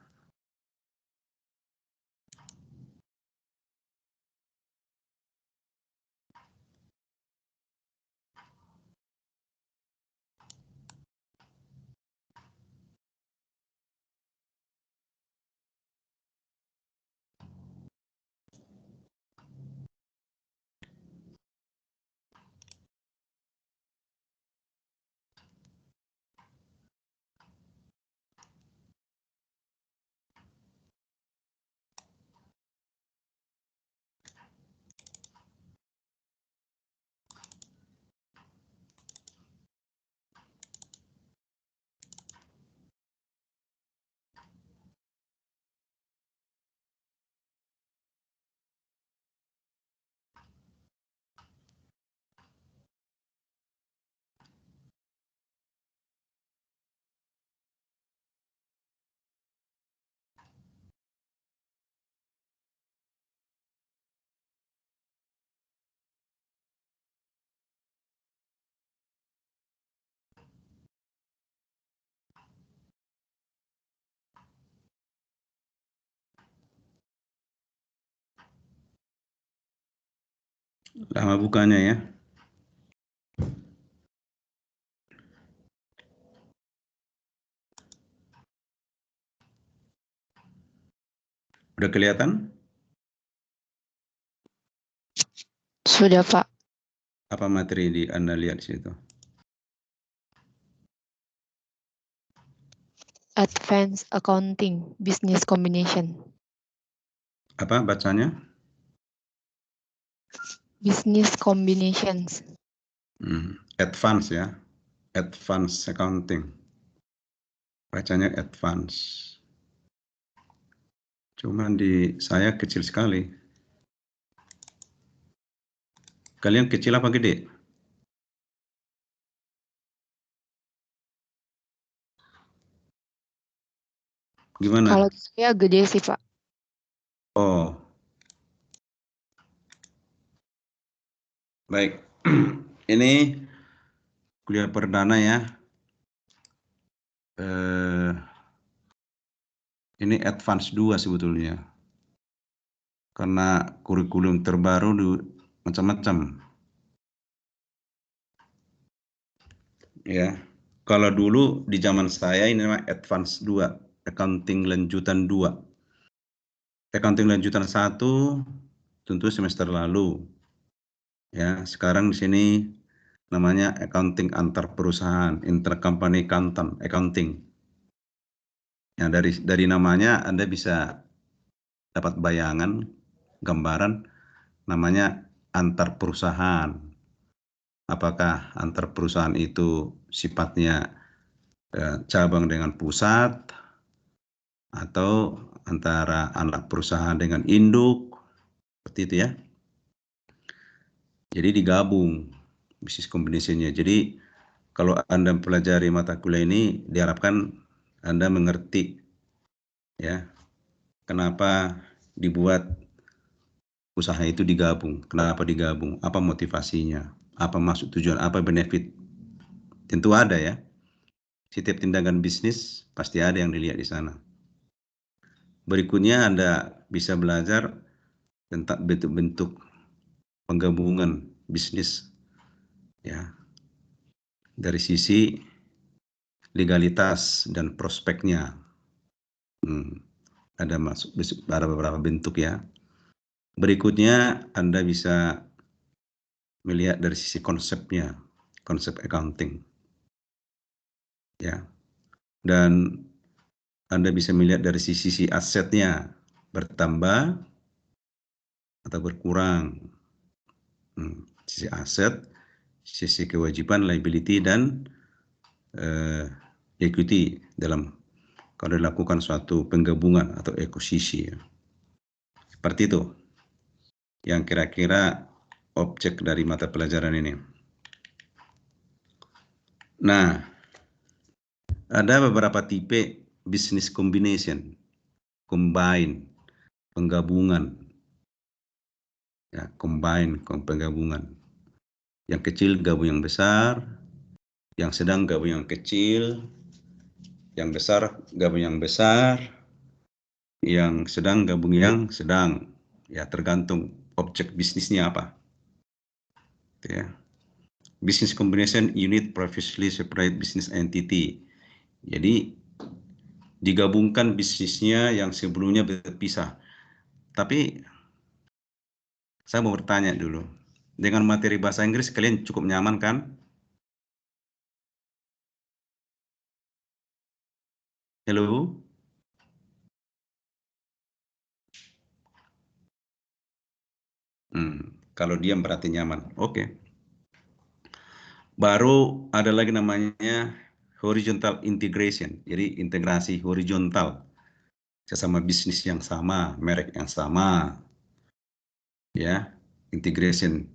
Lama bukanya ya. Udah kelihatan? Sudah, Pak. Apa materi Anda lihat di situ? Advanced Accounting Business Combination. Apa bacanya? Business Combinations. Advance ya. Advance Accounting. Bacanya advance. Cuman di saya kecil sekali. Kalian kecil apa gede? Gimana? Kalau saya gede sih, Pak. Oh. Baik. Ini kuliah perdana ya. Ini advance 2 sebetulnya. Karena kurikulum terbaru macam-macam. Ya. Kalau dulu di zaman saya ini namanya advance 2, accounting lanjutan 2. Accounting lanjutan 1 tentu semester lalu. Ya, sekarang di sini namanya accounting antar perusahaan, intercompany accounting. Ya, dari namanya Anda bisa dapat bayangan, gambaran, namanya antar perusahaan. Apakah antar perusahaan itu sifatnya cabang dengan pusat, atau antara anak perusahaan dengan induk, seperti itu ya. Jadi digabung bisnis combination-nya. Jadi kalau Anda mempelajari mata kuliah ini, diharapkan Anda mengerti ya kenapa dibuat usaha itu digabung, kenapa digabung, apa motivasinya, apa maksud tujuan, apa benefit. Tentu ada ya. Setiap tindakan bisnis pasti ada yang dilihat di sana. Berikutnya Anda bisa belajar tentang bentuk-bentuk penggabungan bisnis ya, dari sisi legalitas dan prospeknya. Ada beberapa bentuk ya. Berikutnya Anda bisa melihat dari sisi konsepnya, konsep accounting ya, dan Anda bisa melihat dari sisi asetnya bertambah atau berkurang, sisi aset, sisi kewajiban, liability, dan equity dalam kalau dilakukan suatu penggabungan atau akuisisi ya. Seperti itu yang kira-kira objek dari mata pelajaran ini. Nah, ada beberapa tipe business combination, combine, penggabungan ya, combine, penggabungan. Yang kecil gabung yang besar, yang sedang gabung yang kecil, yang besar gabung yang besar, yang sedang gabung yang sedang. Ya, tergantung objek bisnisnya apa. Ya. Business combination unit previously separate business entity. Jadi digabungkan bisnisnya yang sebelumnya berpisah. Tapi saya mau bertanya dulu. Dengan materi bahasa Inggris kalian cukup nyaman kan? Halo? Kalau diam berarti nyaman. Oke. Baru ada lagi namanya horizontal integration. Jadi integrasi horizontal. Sesama bisnis yang sama, merek yang sama. Ya, integration.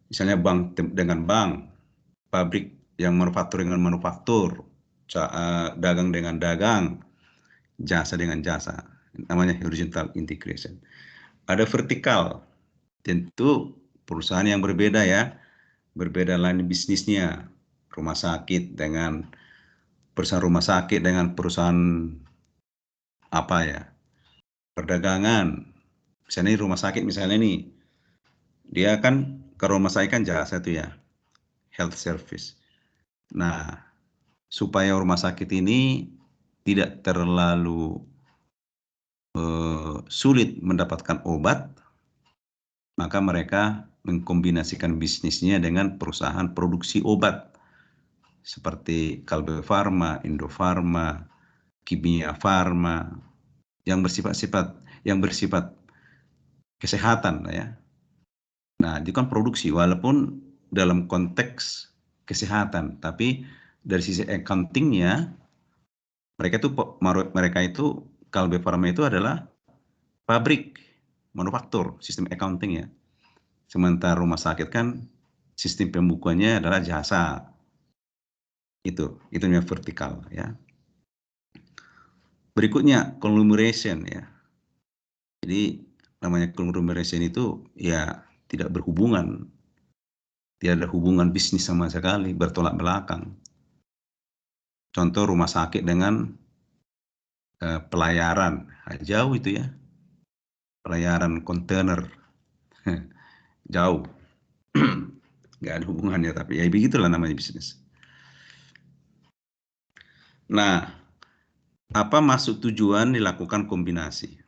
Misalnya bank dengan bank, pabrik yang manufaktur dengan manufaktur, dagang dengan dagang, jasa dengan jasa. Namanya horizontal integration. Ada vertikal. Tentu perusahaan yang berbeda ya, berbeda line bisnisnya. Rumah sakit dengan perusahaan rumah sakit dengan perusahaan apa ya, perdagangan. Misalnya rumah sakit misalnya nih, dia kan ke rumah sakit kan jasa tuh ya, health service. Nah, supaya rumah sakit ini tidak terlalu sulit mendapatkan obat, maka mereka mengkombinasikan bisnisnya dengan perusahaan produksi obat seperti Kalbe Farma, Indofarma, Kimia Farma yang bersifat kesehatan ya. Nah, itu kan produksi walaupun dalam konteks kesehatan, tapi dari sisi accountingnya mereka itu Kalbe Farma itu adalah pabrik manufaktur, sistem accounting ya. Sementara rumah sakit kan sistem pembukuannya adalah jasa. Itu yang vertikal ya. Berikutnya conglomeration ya. Jadi namanya conglomeration itu ya tidak berhubungan. Tidak ada hubungan bisnis sama sekali, bertolak belakang. Contoh rumah sakit dengan pelayaran, jauh itu ya. Pelayaran kontainer, jauh. Nggak ada hubungannya, tapi ya begitulah namanya bisnis. Nah, apa maksud tujuan dilakukan kombinasi?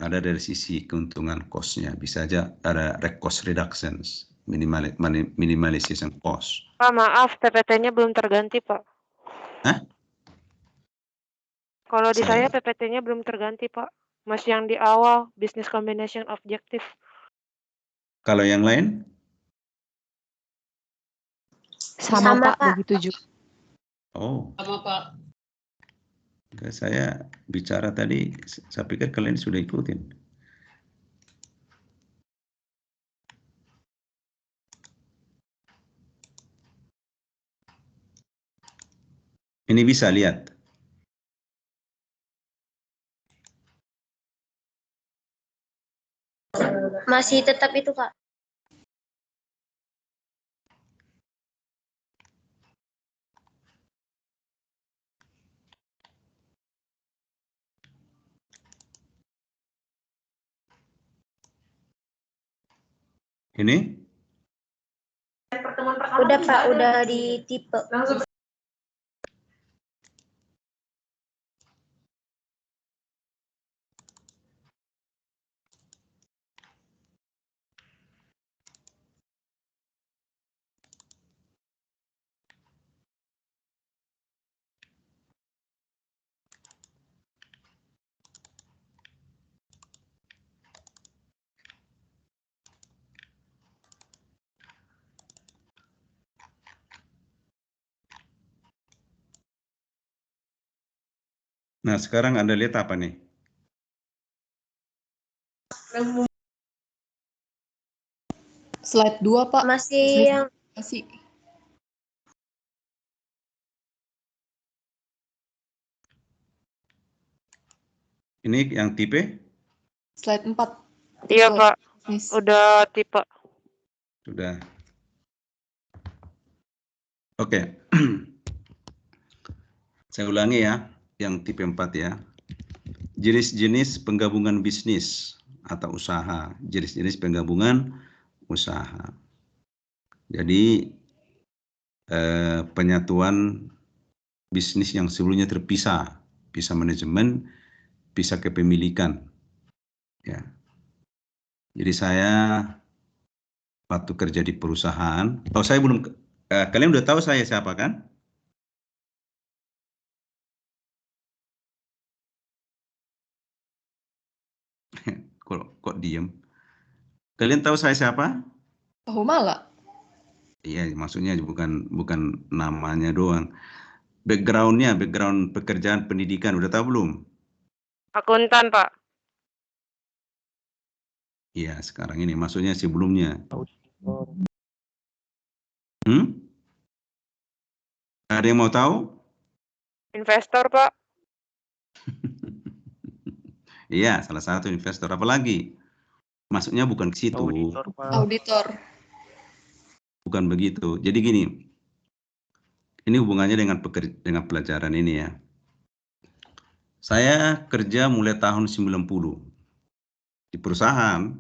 Ada dari sisi keuntungan cost-nya, bisa aja ada cost reductions, minimalization cost. Pak, maaf, PPT-nya belum terganti, Pak. Hah? Kalau di saya PPT-nya belum terganti, Pak. Masih yang di awal, business combination objective. Kalau yang lain? Sama, Sama, Pak, Pak. begitu juga. Oh, Sama Pak. enggak, saya bicara tadi, saya pikir kalian sudah ikutin. Ini bisa lihat. Masih tetap itu, Pak. Ini? Udah, Pak, udah di tipe. Nah, sekarang Anda lihat apa nih? Slide 2, Pak. Masih yang Masih. Ini yang tipe? Slide 4. Iya, Tipe Pak. bisnis. Udah tipe. Sudah. Oke. Saya ulangi ya, yang tipe 4 ya. Jenis-jenis penggabungan bisnis atau usaha. Jenis-jenis penggabungan usaha. Jadi penyatuan bisnis yang sebelumnya terpisah, pisah manajemen, pisah kepemilikan. Ya. Jadi saya waktu kerja di perusahaan, saya belum, kalian udah tahu saya siapa kan? Kok diem? Kalian tahu saya siapa? Tahu malah. Iya, maksudnya bukan namanya doang. Background pekerjaan pendidikan udah tahu belum? Akuntan, Pak. Iya, sekarang ini maksudnya sebelumnya. Ada yang mau tahu? Investor, Pak. Iya, salah satu investor. Apalagi? Maksudnya bukan ke situ. Auditor, Pak. Auditor. Bukan begitu. Jadi gini, ini hubungannya dengan pelajaran ini ya. Saya kerja mulai tahun 90 di perusahaan.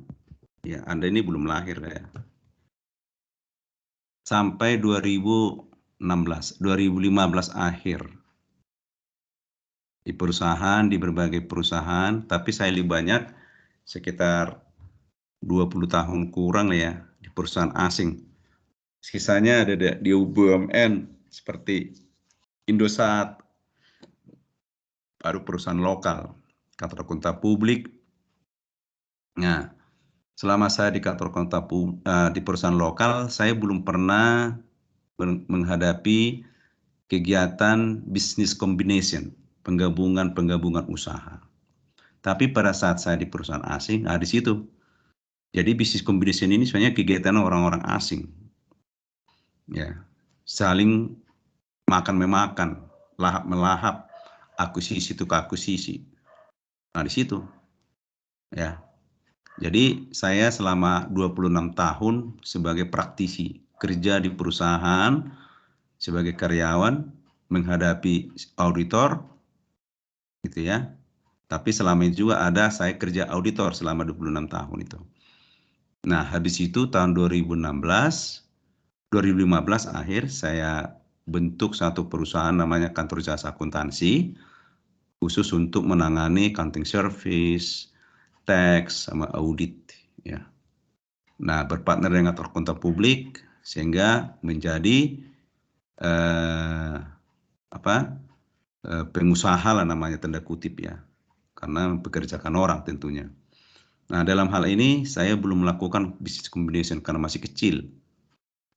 Ya, Anda ini belum lahir ya. Sampai 2015 akhir. Di perusahaan, di berbagai perusahaan, tapi saya lebih banyak sekitar 20 tahun kurang ya di perusahaan asing. Sisanya ada di BUMN seperti Indosat, baru perusahaan lokal, kantor akuntan publik. Nah, selama saya di kantor akuntan di perusahaan lokal, saya belum pernah menghadapi kegiatan business combination, penggabungan usaha. Tapi pada saat saya di perusahaan asing, di situ. Jadi business combination ini sebenarnya kegiatan orang-orang asing. Ya, saling makan-memakan, lahap-melahap, akuisisi itu ke akuisisi. Nah, di situ. Ya. Jadi saya selama 26 tahun sebagai praktisi kerja di perusahaan sebagai karyawan menghadapi auditor gitu ya. Tapi selama itu juga saya kerja auditor selama 26 tahun itu. Nah, habis itu tahun 2015 akhir saya bentuk satu perusahaan namanya Kantor Jasa Akuntansi khusus untuk menangani accounting service, tax sama audit ya. Nah, berpartner dengan kantor akuntan publik sehingga menjadi pengusaha lah namanya tanda kutip ya. Karena mempekerjakan orang tentunya. Nah, dalam hal ini saya belum melakukan business combination karena masih kecil.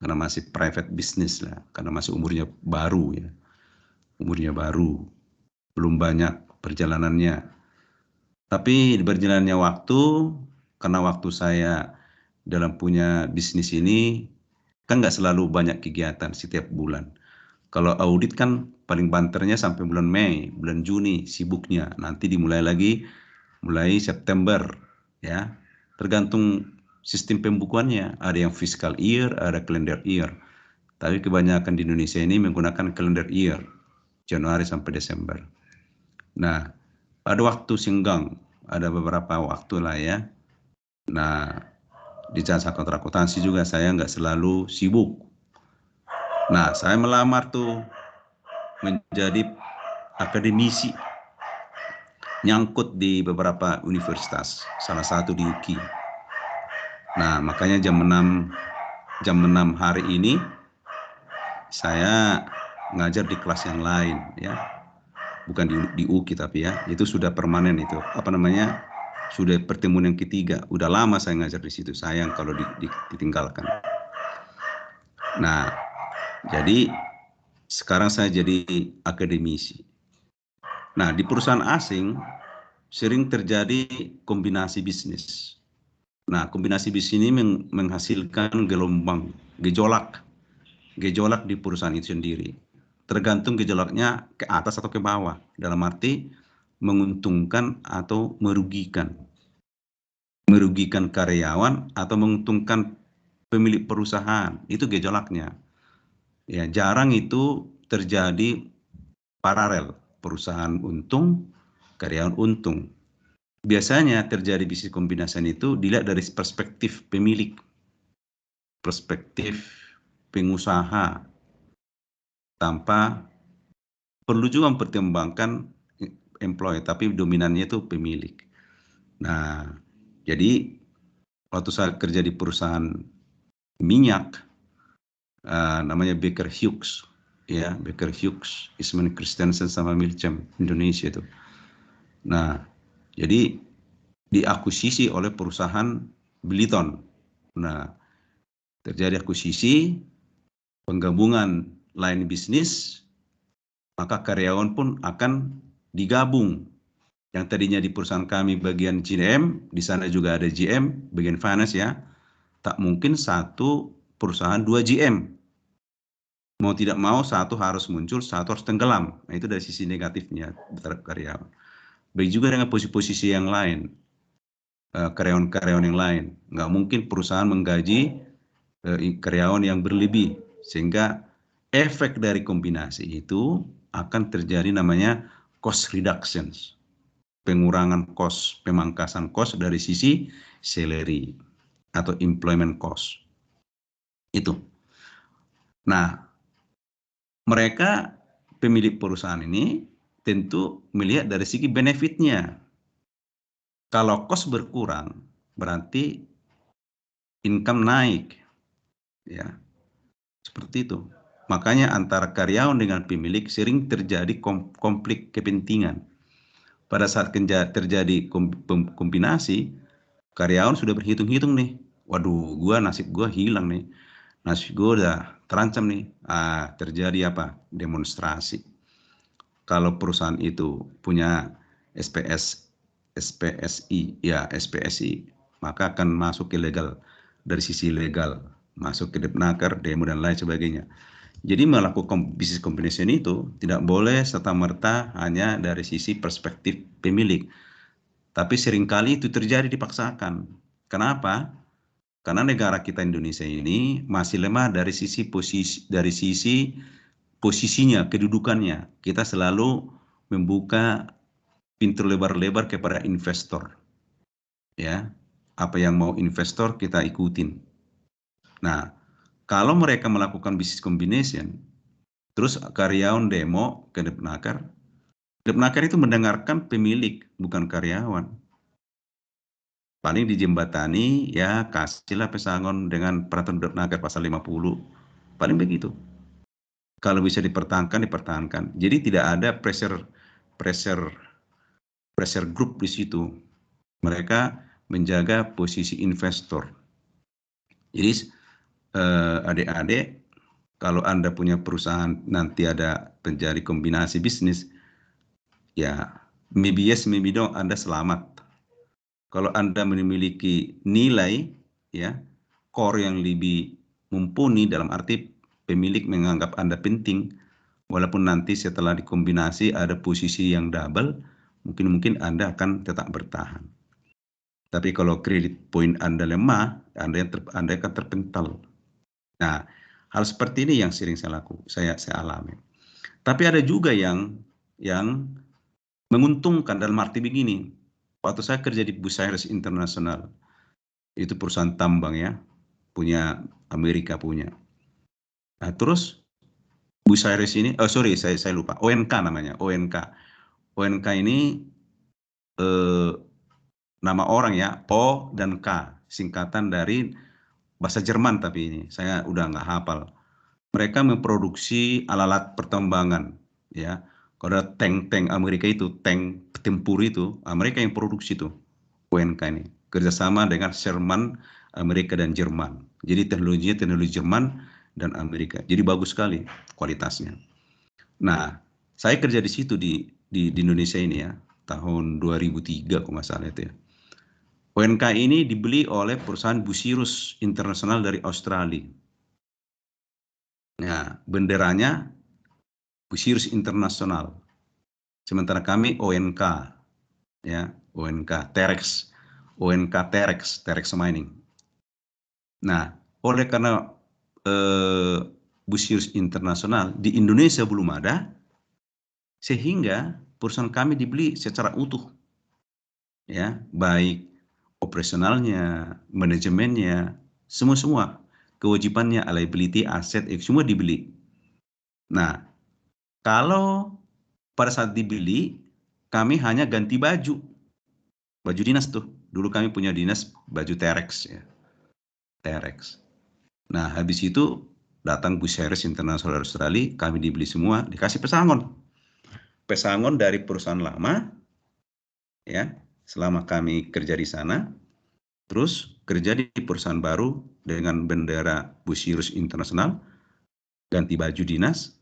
Karena masih private business lah, karena masih umurnya baru ya. Umurnya baru, belum banyak perjalanannya. Tapi di berjalannya waktu, karena waktu saya dalam punya bisnis ini, kan nggak selalu banyak kegiatan setiap bulan. Kalau audit kan paling banternya sampai bulan Mei, bulan Juni sibuknya. Nanti dimulai lagi mulai September ya. Tergantung sistem pembukuannya. Ada yang fiscal year, ada calendar year. Tapi kebanyakan di Indonesia ini menggunakan calendar year, Januari sampai Desember. Nah, pada waktu senggang, ada beberapa waktu lah ya. Nah, di jasa akuntansi juga saya nggak selalu sibuk. Nah, saya melamar tuh menjadi akademisi, nyangkut di beberapa universitas, salah satu di UKI. Nah, makanya jam 6 hari ini saya ngajar di kelas yang lain ya. Bukan di UKI tapi ya, itu sudah permanen itu. Apa namanya? Sudah pertemuan yang ketiga. Udah lama saya ngajar di situ. Sayang kalau ditinggalkan. Nah, jadi sekarang saya jadi akademisi. Nah, di perusahaan asing sering terjadi kombinasi bisnis. Nah, kombinasi bisnis ini menghasilkan gelombang, gejolak di perusahaan itu sendiri. Tergantung gejolaknya ke atas atau ke bawah. Dalam arti menguntungkan atau merugikan. Merugikan karyawan atau menguntungkan pemilik perusahaan. Itu gejolaknya. Ya, jarang itu terjadi paralel. Perusahaan untung, karyawan untung. Biasanya terjadi bisnis kombinasi itu dilihat dari perspektif pemilik. Perspektif pengusaha. Tanpa perlu juga mempertimbangkan employee, tapi dominannya itu pemilik. Nah, jadi waktu saya kerja di perusahaan minyak, namanya Baker Hughes, ya Baker Hughes, Eastman Christensen sama Milchem Indonesia itu. Nah, jadi diakuisisi oleh perusahaan Billiton. Nah, terjadi akuisisi, penggabungan line bisnis, maka karyawan pun akan digabung. Yang tadinya di perusahaan kami bagian GM, di sana juga ada GM, bagian finance ya. Tak mungkin satu perusahaan 2 GM. Mau tidak mau satu harus muncul, satu harus tenggelam. Nah, itu dari sisi negatifnya terhadap karyawan. Baik juga dengan posisi-posisi yang lain. Karyawan-karyawan yang lain. Nggak mungkin perusahaan menggaji karyawan yang berlebih. Sehingga efek dari kombinasi itu akan terjadi namanya cost reductions. Pengurangan cost, pemangkasan cost dari sisi salary atau employment cost. Itu. Nah, mereka pemilik perusahaan ini tentu melihat dari segi benefitnya. Kalau cost berkurang, berarti income naik. Ya. Seperti itu. Makanya antara karyawan dengan pemilik sering terjadi konflik kepentingan. Pada saat terjadi kombinasi, karyawan sudah berhitung-hitung nih. Waduh, nasib gua hilang nih. Nasib gua udah terancam nih. Terjadi apa? Demonstrasi. Kalau perusahaan itu punya SPSI, maka akan masuk ke legal. Dari sisi legal, masuk ke Depnaker, demo dan lain sebagainya. Jadi melakukan bisnis combination itu tidak boleh serta-merta hanya dari sisi perspektif pemilik. Tapi seringkali itu terjadi dipaksakan. Kenapa? Karena negara kita Indonesia ini masih lemah dari sisi posisinya, kedudukannya. Kita selalu membuka pintu lebar-lebar kepada investor. Ya, apa yang mau investor kita ikutin. Nah, kalau mereka melakukan business combination, terus karyawan demo ke Depnaker, Depnaker itu mendengarkan pemilik, bukan karyawan. Paling dijembatani, ya kasihlah pesangon dengan peraturan Depnaker pasal 50. Paling begitu. Kalau bisa dipertahankan, dipertahankan. Jadi tidak ada pressure group di situ. Mereka menjaga posisi investor. Jadi adik-adik, kalau Anda punya perusahaan nanti ada terjadi kombinasi bisnis, ya maybe yes, maybe no, Anda selamat. Kalau Anda memiliki nilai, ya, core yang lebih mumpuni, dalam arti pemilik menganggap Anda penting, walaupun nanti setelah dikombinasi ada posisi yang double, mungkin Anda akan tetap bertahan. Tapi kalau kredit point Anda lemah, Anda akan terpental. Nah, hal seperti ini yang sering saya alami. Tapi ada juga yang menguntungkan dalam arti begini. Waktu saya kerja di Bucyrus International, itu perusahaan tambang ya, punya Amerika punya. Nah, terus Bucyrus ini, saya lupa, ONK namanya, ONK. ONK ini nama orang ya, O dan K, singkatan dari bahasa Jerman, tapi ini saya udah nggak hafal. Mereka memproduksi alat-alat pertambangan, ya. Kalau ada tank Amerika itu, tank tempur itu, mereka yang produksi itu, ONK ini. Kerjasama dengan Sherman, Amerika dan Jerman. Jadi teknologi Jerman dan Amerika. Jadi bagus sekali kualitasnya. Nah, saya kerja di situ di Indonesia ini ya, tahun 2003 kalau nggak salah itu ya. ONK ini dibeli oleh perusahaan Bucyrus International dari Australia. Nah, benderanya Bucyrus International. Sementara kami ONK, ya, ONK Terex, Terex Mining. Nah, oleh karena Bucyrus International di Indonesia belum ada, sehingga perusahaan kami dibeli secara utuh, ya, baik operasionalnya, manajemennya, semua kewajibannya, liability, aset, semua dibeli. Nah, kalau pada saat dibeli, kami hanya ganti baju dinas tuh. Dulu kami punya dinas baju Terex ya, Terex. Nah, habis itu datang Bucyrus International Australia, kami dibeli semua, dikasih pesangon dari perusahaan lama, ya, selama kami kerja di sana, terus kerja di perusahaan baru dengan bendera Bucyrus International, ganti baju dinas,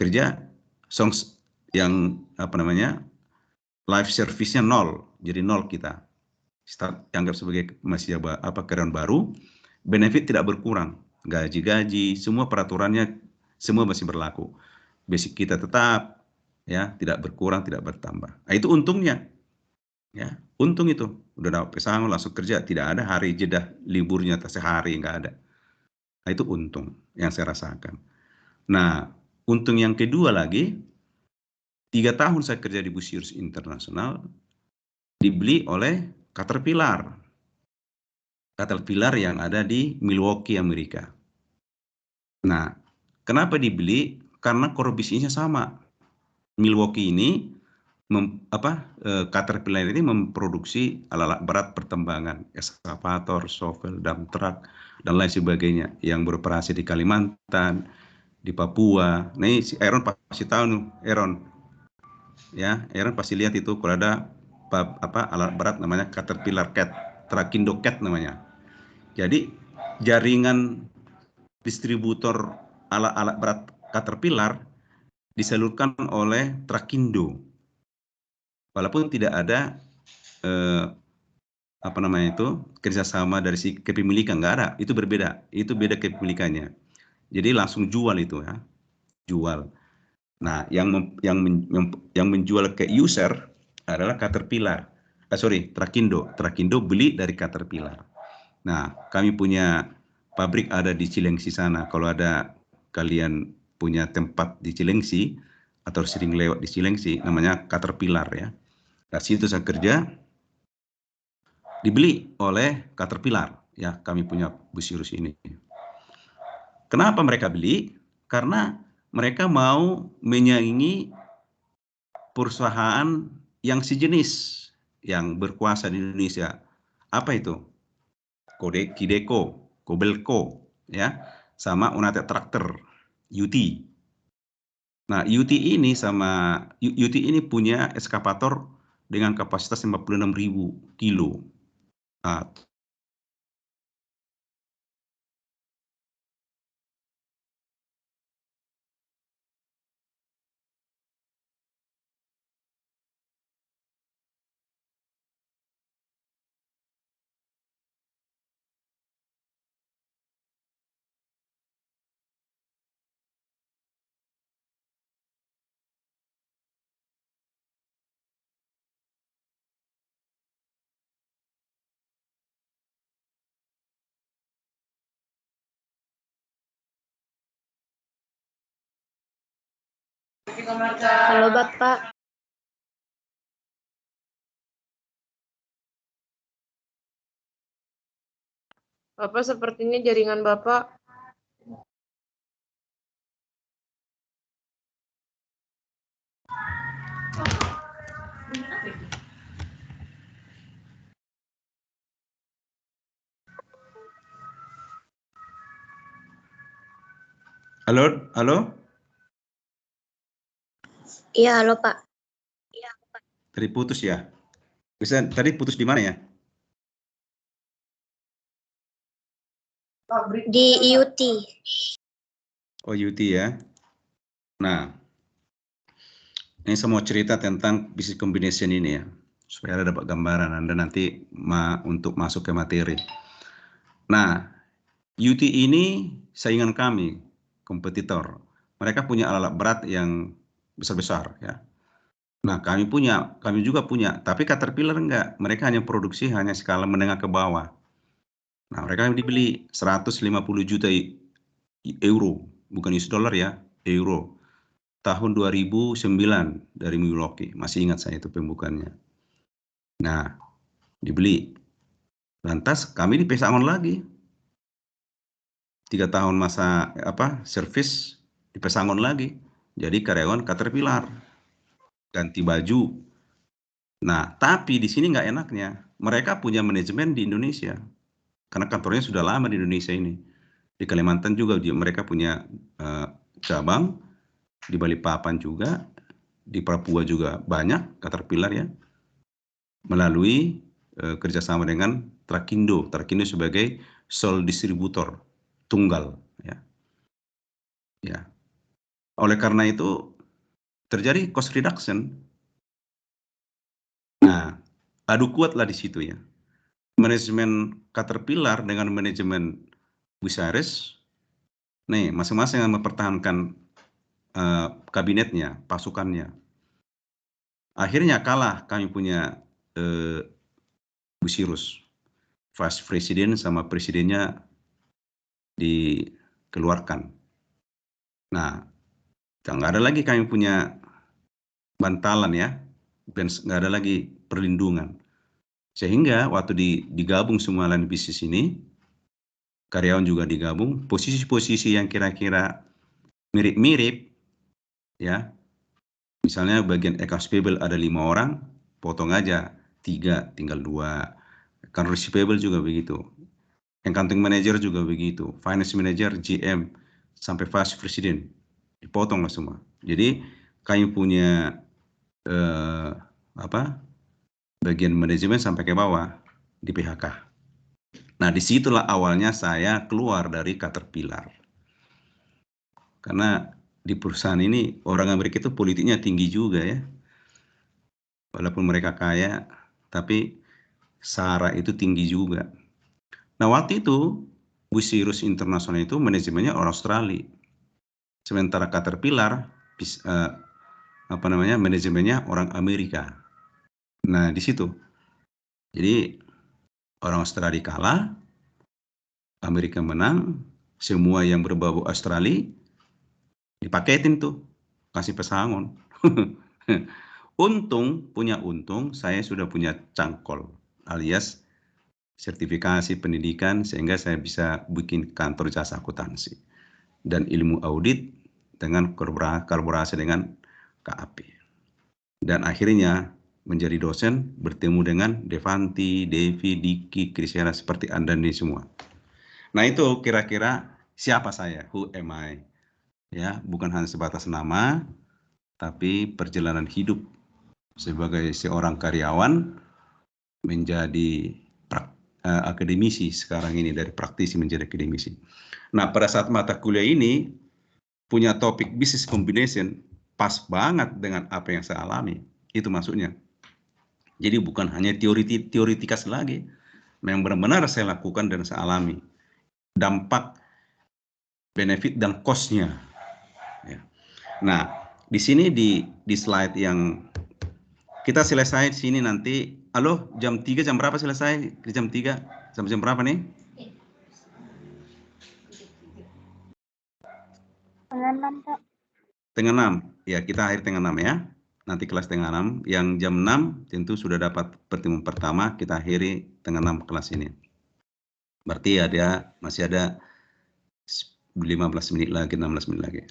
kerja songs yang live service-nya 0, jadi 0 kita. Start dianggap sebagai masih karyawan baru, benefit tidak berkurang, gaji, semua peraturannya semua masih berlaku. Basic kita tetap, ya, tidak berkurang, tidak bertambah. Nah, itu untungnya, ya, untung itu. Udah dapat pesangon langsung kerja, tidak ada hari jeda liburnya sehari, nggak ada. Nah, itu untung yang saya rasakan. Nah, untung yang kedua lagi, 3 tahun saya kerja di Bucyrus International, dibeli oleh Caterpillar yang ada di Milwaukee, Amerika. Nah, kenapa dibeli? Karena core bisnisnya sama. Milwaukee ini, Caterpillar ini memproduksi alat-alat berat pertambangan, eskavator, shovel, dump truck, dan lain sebagainya, yang beroperasi di Kalimantan, di Papua. Nah, ini si Aaron pasti tahu nih, Aaron. Ya, Aaron pasti lihat itu kalau ada alat berat namanya Caterpillar Cat, Trakindo Cat namanya. Jadi jaringan distributor alat-alat berat Caterpillar disalurkan oleh Trakindo. Walaupun tidak ada kerjasama dari si kepemilikan, nggak ada, itu berbeda, itu beda kepemilikannya. Jadi langsung jual itu ya, jual. Nah, yang menjual ke user adalah Caterpillar. Trakindo beli dari Caterpillar. Nah, kami punya pabrik ada di Cilengsi sana. Kalau ada kalian punya tempat di Cilengsi atau sering lewat di Cilengsi, namanya Caterpillar ya. Nah, situ saya kerja, dibeli oleh Caterpillar ya, kami punya Bucyrus ini. Kenapa mereka beli? Karena mereka mau menyaingi perusahaan yang sejenis, yang berkuasa di Indonesia. Apa itu? Kideko, Kobelco, ya, sama United Tractor, UT. Nah, UT ini punya eskavator dengan kapasitas 56.000 kilo. Ah, Halo Bapak. Bapak sepertinya jaringan Bapak. halo, halo. Iya, halo Pak. Tadi putus ya? Bisa tadi putus di mana ya? Di IUT. Oh, UT ya. Nah, ini saya mau cerita tentang business combination ini ya, supaya Anda dapat gambaran Anda nanti untuk masuk ke materi. Nah, UT ini saingan kami, kompetitor. Mereka punya alat berat yang besar-besar ya. Nah, kami juga punya, tapi Caterpillar enggak. Mereka hanya produksi hanya skala menengah ke bawah. Nah, mereka dibeli 150 juta euro, bukan US dollar ya, euro. Tahun 2009 dari Milwaukee, masih ingat saya itu pembukaannya. Nah, dibeli. Lantas kami di Pesangon lagi. 3 tahun masa servis di Pesangon lagi. Jadi karyawan Caterpillar. Ganti baju. Nah, tapi di sini nggak enaknya. Mereka punya manajemen di Indonesia. Karena kantornya sudah lama di Indonesia ini. Di Kalimantan juga mereka punya cabang. Di Balikpapan juga. Di Papua juga banyak Caterpillar ya. Melalui kerjasama dengan Trakindo. Trakindo sebagai sole distributor tunggal ya. Ya. Oleh karena itu terjadi cost reduction. Nah, adu kuatlah di situ ya. Manajemen Caterpillar dengan manajemen Bucyrus, nih masing-masing yang mempertahankan kabinetnya, pasukannya. Akhirnya kalah kami punya Bucyrus. Vice President sama presidennya dikeluarkan. Nah, nggak ada lagi kami punya bantalan ya, dan nggak ada lagi perlindungan. Sehingga waktu digabung semua line bisnis ini, karyawan juga digabung, posisi-posisi yang kira-kira mirip-mirip, ya, misalnya bagian accounts payable ada 5 orang, potong aja 3, tinggal 2. Account receivable juga begitu. Accounting manager juga begitu. Finance manager, GM, sampai vice president, dipotong lah semua. Jadi kami punya bagian manajemen sampai ke bawah di PHK. Nah, disitulah awalnya saya keluar dari Caterpillar. Karena di perusahaan ini orang Amerika itu politiknya tinggi juga ya. Walaupun mereka kaya, tapi SARA itu tinggi juga. Nah, waktu itu Bucyrus International itu manajemennya orang Australia. Sementara Caterpillar manajemennya orang Amerika. Nah, di situ. Jadi orang Australia kalah, Amerika menang, semua yang berbau Australia dipaketin tuh, kasih Pesangon. Punya untung, saya sudah punya cangkol, alias sertifikasi pendidikan, sehingga saya bisa bikin kantor jasa akuntansi. Dan ilmu audit dengan kolaborasi dengan KAP. Dan akhirnya menjadi dosen, bertemu dengan Devanti, Devi, Diki, Krisera, seperti Anda ini semua. Nah, itu kira-kira siapa saya, who am I? Ya, bukan hanya sebatas nama, tapi perjalanan hidup sebagai seorang karyawan menjadi akademisi sekarang ini, dari praktisi menjadi akademisi. Nah, pada saat mata kuliah ini punya topik business combination, pas banget dengan apa yang saya alami. Itu maksudnya. Jadi bukan hanya teoritikas lagi, yang benar-benar saya lakukan dan saya alami. Dampak, benefit, dan cost-nya. Ya. Nah, di sini di slide yang kita selesai di sini nanti. Halo, jam 3 jam berapa selesai? Di jam 3 sampai jam berapa nih? Setengah 6, Pak. Setengah 6. Ya, kita akhir setengah 6 ya. Nanti kelas setengah 6. Yang jam 6 tentu sudah dapat pertemuan pertama. Kita akhiri setengah 6 kelas ini. Berarti masih ada 15 menit lagi, 16 menit lagi.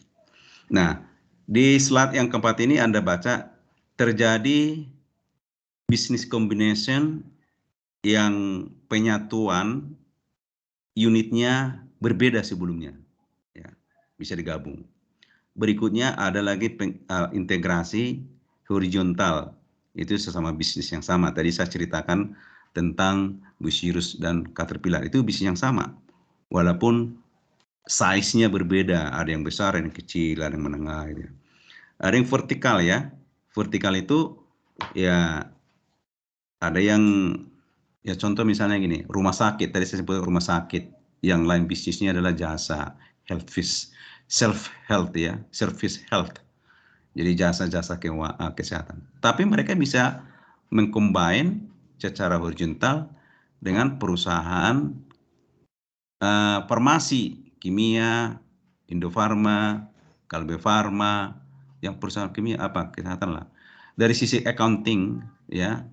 Nah, di slide yang keempat ini Anda baca, terjadi business combination yang penyatuan unitnya berbeda sebelumnya. Ya, bisa digabung. Berikutnya ada lagi integrasi horizontal, itu sesama bisnis yang sama. Tadi saya ceritakan tentang Bucyrus dan Caterpillar, itu bisnis yang sama. Walaupun size-nya berbeda, ada yang besar, ada yang kecil, ada yang menengah. Gitu. Ada yang vertikal ya. Vertikal itu ya ada yang, ya contoh misalnya gini, rumah sakit, tadi saya sebut rumah sakit, yang lain bisnisnya adalah jasa, self-health ya, service health. Jadi jasa-jasa kesehatan. Tapi mereka bisa mengcombine secara horizontal dengan perusahaan farmasi, kimia, Indofarma, Kalbe Farma, yang perusahaan kimia apa kesehatan lah. Dari sisi accounting ya,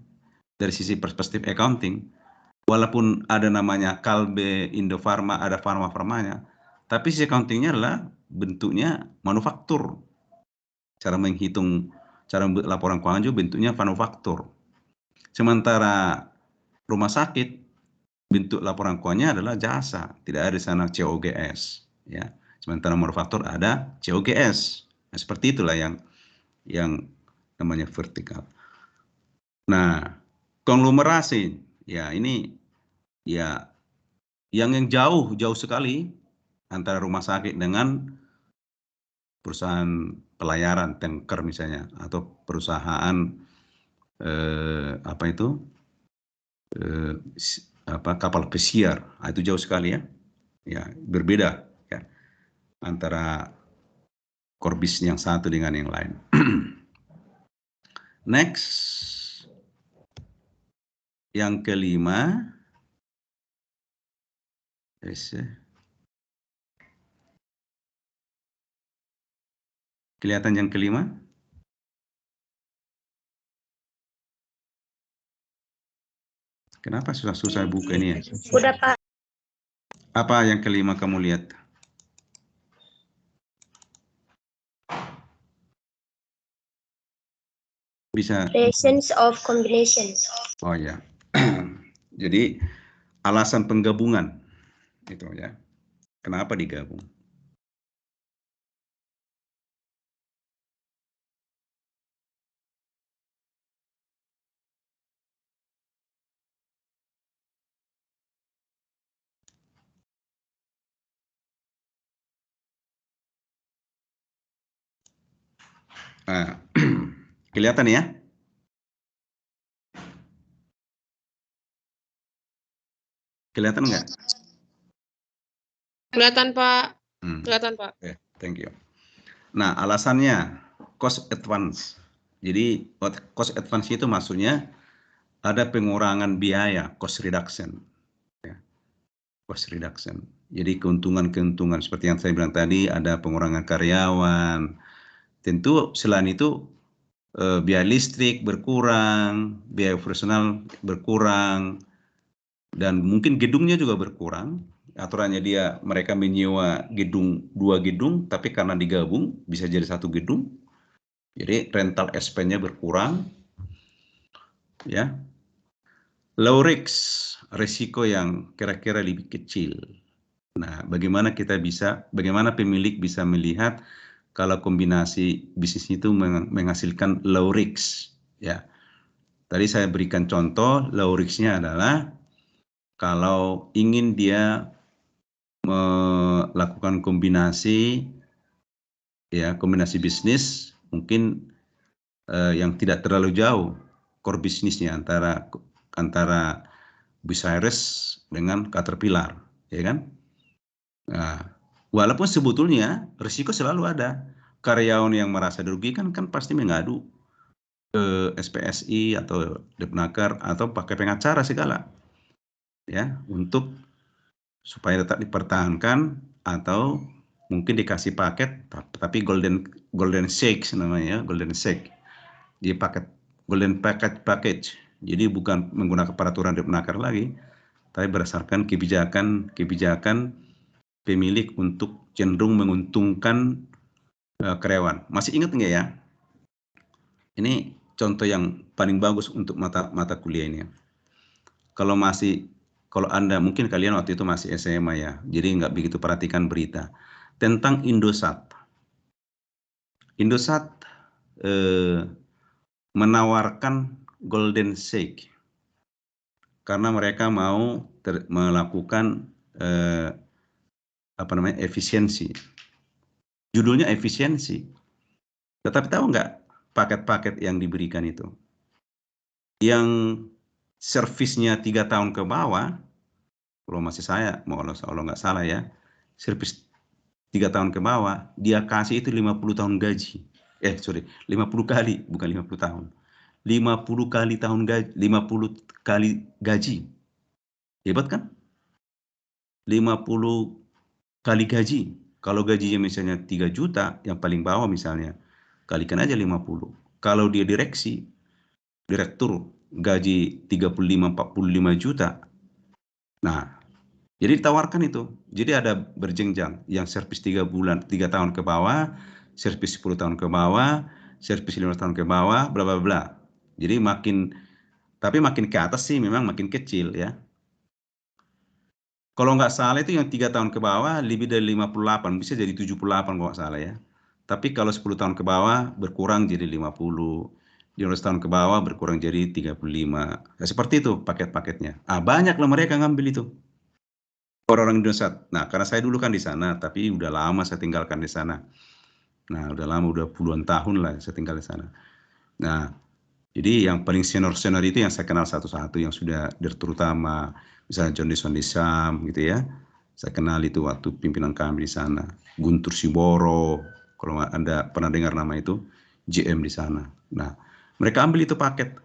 dari sisi perspektif accounting, walaupun ada namanya Kalbe, Indofarma, ada farma-farmanya, tapi sisi accountingnya adalah bentuknya manufaktur. Cara menghitung, cara membuat laporan keuangan juga bentuknya manufaktur. Sementara rumah sakit, bentuk laporan keuangannya adalah jasa, tidak ada di sana COGS. Ya. Sementara manufaktur ada COGS. Nah, seperti itulah yang namanya vertikal. Nah, konglomerasi, ya ini ya yang jauh sekali antara rumah sakit dengan perusahaan pelayaran tanker misalnya, atau perusahaan kapal pesiar. Nah, itu jauh sekali ya. Ya, berbeda ya antara core business yang satu dengan yang lain. Next. Yang kelima, kelihatan yang kelima? Kenapa susah-susah buka ini ya? Udah, Pak. Apa yang kelima kamu lihat? Bisa. Reasons of combination. Oh ya. Jadi alasan penggabungan itu ya. Kenapa digabung? Nah, kelihatan ya? Kelihatan nggak? Kelihatan, Pak. Kelihatan, Pak. Okay, thank you. Nah, alasannya cost advance. Jadi cost advance itu maksudnya ada pengurangan biaya, cost reduction. Ya. Cost reduction. Jadi keuntungan-keuntungan seperti yang saya bilang tadi, ada pengurangan karyawan. Tentu selain itu biaya listrik berkurang, biaya operasional berkurang, dan mungkin gedungnya juga berkurang. Aturannya mereka menyewa gedung, 2 gedung, tapi karena digabung bisa jadi 1 gedung. Jadi rental expense-nya berkurang. Ya. Low risk, risiko yang kira-kira lebih kecil. Nah, bagaimana pemilik bisa melihat kalau kombinasi bisnis itu menghasilkan low risk, ya. Tadi saya berikan contoh, low risk-nya adalah kalau ingin dia melakukan kombinasi bisnis mungkin yang tidak terlalu jauh core bisnisnya antara Bucyrus dengan Caterpillar, ya kan? Nah, walaupun sebetulnya risiko selalu ada. Karyawan yang merasa dirugikan kan pasti mengadu ke SPSI atau Depnaker atau pakai pengacara segala, ya, untuk supaya tetap dipertahankan atau mungkin dikasih paket tapi golden shake namanya, golden shake. Jadi paket golden package. Jadi bukan menggunakan peraturan Depnaker lagi, tapi berdasarkan kebijakan pemilik untuk cenderung menguntungkan karyawan. Masih ingat nggak ya? Ini contoh yang paling bagus untuk mata kuliah ini. Kalau Anda mungkin kalian waktu itu masih SMA ya, jadi nggak begitu perhatikan berita tentang Indosat. Indosat menawarkan golden shake karena mereka mau melakukan efisiensi. Judulnya efisiensi. Tetapi tahu nggak paket-paket yang diberikan itu? Yang servisnya 3 tahun ke bawah, kalau masih kalau nggak salah ya, servis 3 tahun ke bawah, dia kasih itu 50 tahun gaji. 50 kali, bukan 50 tahun. 50 kali tahun gaji, 50 kali gaji. Hebat kan? 50 kali gaji. Kalau gajinya misalnya 3 juta, yang paling bawah misalnya, kalikan aja 50. Kalau dia direktur, gaji 35-45 juta. Nah, jadi ditawarkan itu. Jadi ada berjenjang, yang servis 3 tahun ke bawah, servis 10 tahun ke bawah, servis 15 tahun ke bawah, bla bla bla. Jadi makin ke atas sih memang makin kecil ya. Kalau nggak salah itu yang 3 tahun ke bawah lebih dari 58, bisa jadi 78 kalau nggak salah ya. Tapi kalau 10 tahun ke bawah berkurang jadi 50, 15 tahun ke bawah berkurang jadi 35. Nah, seperti itu paket-paketnya. Banyak lah mereka ngambil itu. Orang-orang Indonesia. Nah, karena saya dulu kan di sana, tapi udah lama saya tinggalkan di sana. Nah, udah puluhan tahun lah saya tinggal di sana. Nah, jadi yang paling senior itu yang saya kenal satu-satu, yang sudah direktur utama, misalnya John Desam gitu ya. Saya kenal itu waktu pimpinan kami di sana. Guntur Siboro, kalau Anda pernah dengar nama itu, GM di sana. Nah, mereka ambil itu paket.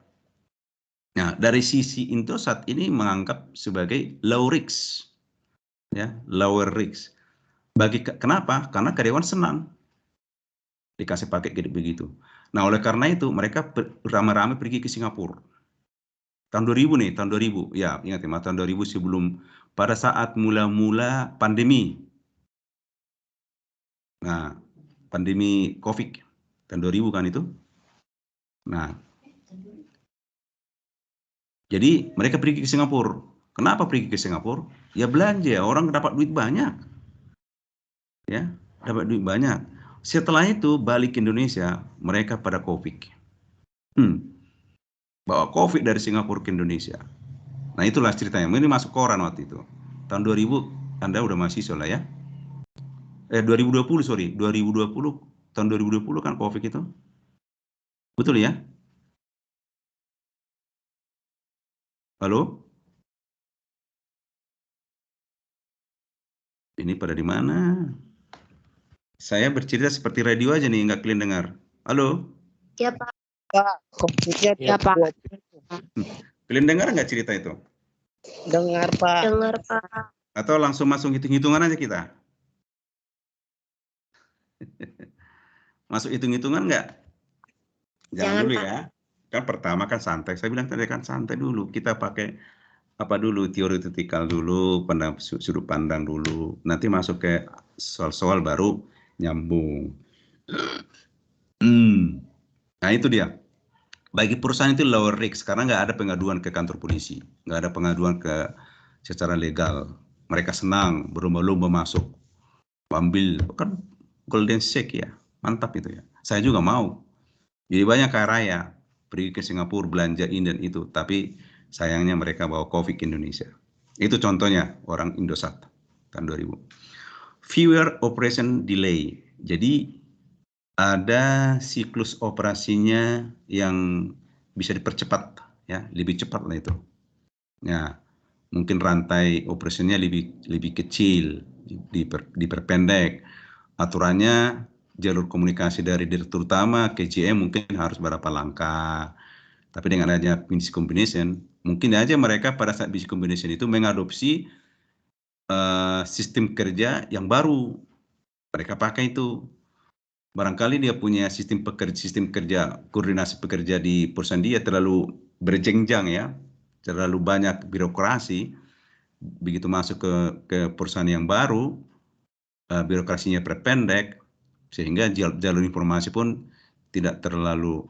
Nah, dari sisi Indosat ini menganggap sebagai low risk. Ya, lower risk. Kenapa? Karena karyawan senang dikasih paket gede begitu. Nah, oleh karena itu mereka ramai-ramai pergi ke Singapura. Tahun 2000 nih, tahun 2000. Ya, ingat ya, tahun 2000 sebelum pada saat mula-mula pandemi. Nah, pandemi Covid tahun 2000 kan itu. Nah, jadi mereka pergi ke Singapura. Kenapa pergi ke Singapura? Ya belanja, orang dapat duit banyak. Ya, dapat duit banyak. Setelah itu balik ke Indonesia, mereka pada Covid. Bawa Covid dari Singapura ke Indonesia. Nah, itulah ceritanya. Ini masuk koran waktu itu. Tahun 2000 Anda udah mahasiswa lah ya. 2020 sorry, 2020 tahun 2020 kan Covid itu. Betul ya? Halo? Ini pada di mana? Saya bercerita seperti radio aja nih, nggak kalian dengar. Halo? Ya, Pak. Ya, Pak. Kalian dengar nggak cerita itu? Dengar, Pak. Dengar, Pak. Atau langsung masuk hitung-hitungan aja kita? Masuk hitung-hitungan nggak? Jangan dulu ya. Kan pertama kan santai. Saya bilang tadi kan santai dulu. Kita pakai apa dulu, teoretikal dulu, sudut pandang dulu. Nanti masuk ke soal-soal baru nyambung. Nah, itu dia. Bagi perusahaan itu lower risk karena nggak ada pengaduan ke kantor polisi, nggak ada pengaduan secara legal. Mereka senang berlomba-lomba masuk, ambil kan golden shake ya, mantap itu ya. Saya juga mau. Jadi banyak kaya raya pergi ke Singapura belanja ini dan itu, tapi sayangnya mereka bawa Covid ke Indonesia. Itu contohnya orang Indosat tahun 2000. Fewer operation delay. Jadi ada siklus operasinya yang bisa dipercepat, ya, lebih cepat lah itu. Ya, mungkin rantai operasinya lebih kecil, diperpendek. Aturannya jalur komunikasi dari direktur utama ke GM mungkin harus berapa langkah. Tapi dengan adanya business combination, mungkin aja mereka pada saat business combination itu mengadopsi sistem kerja yang baru. Mereka pakai itu. Barangkali dia punya sistem kerja, koordinasi pekerja di perusahaan dia terlalu berjenjang, ya, terlalu banyak birokrasi. Begitu masuk ke perusahaan yang baru, birokrasinya perpendek, sehingga jalur informasi pun tidak terlalu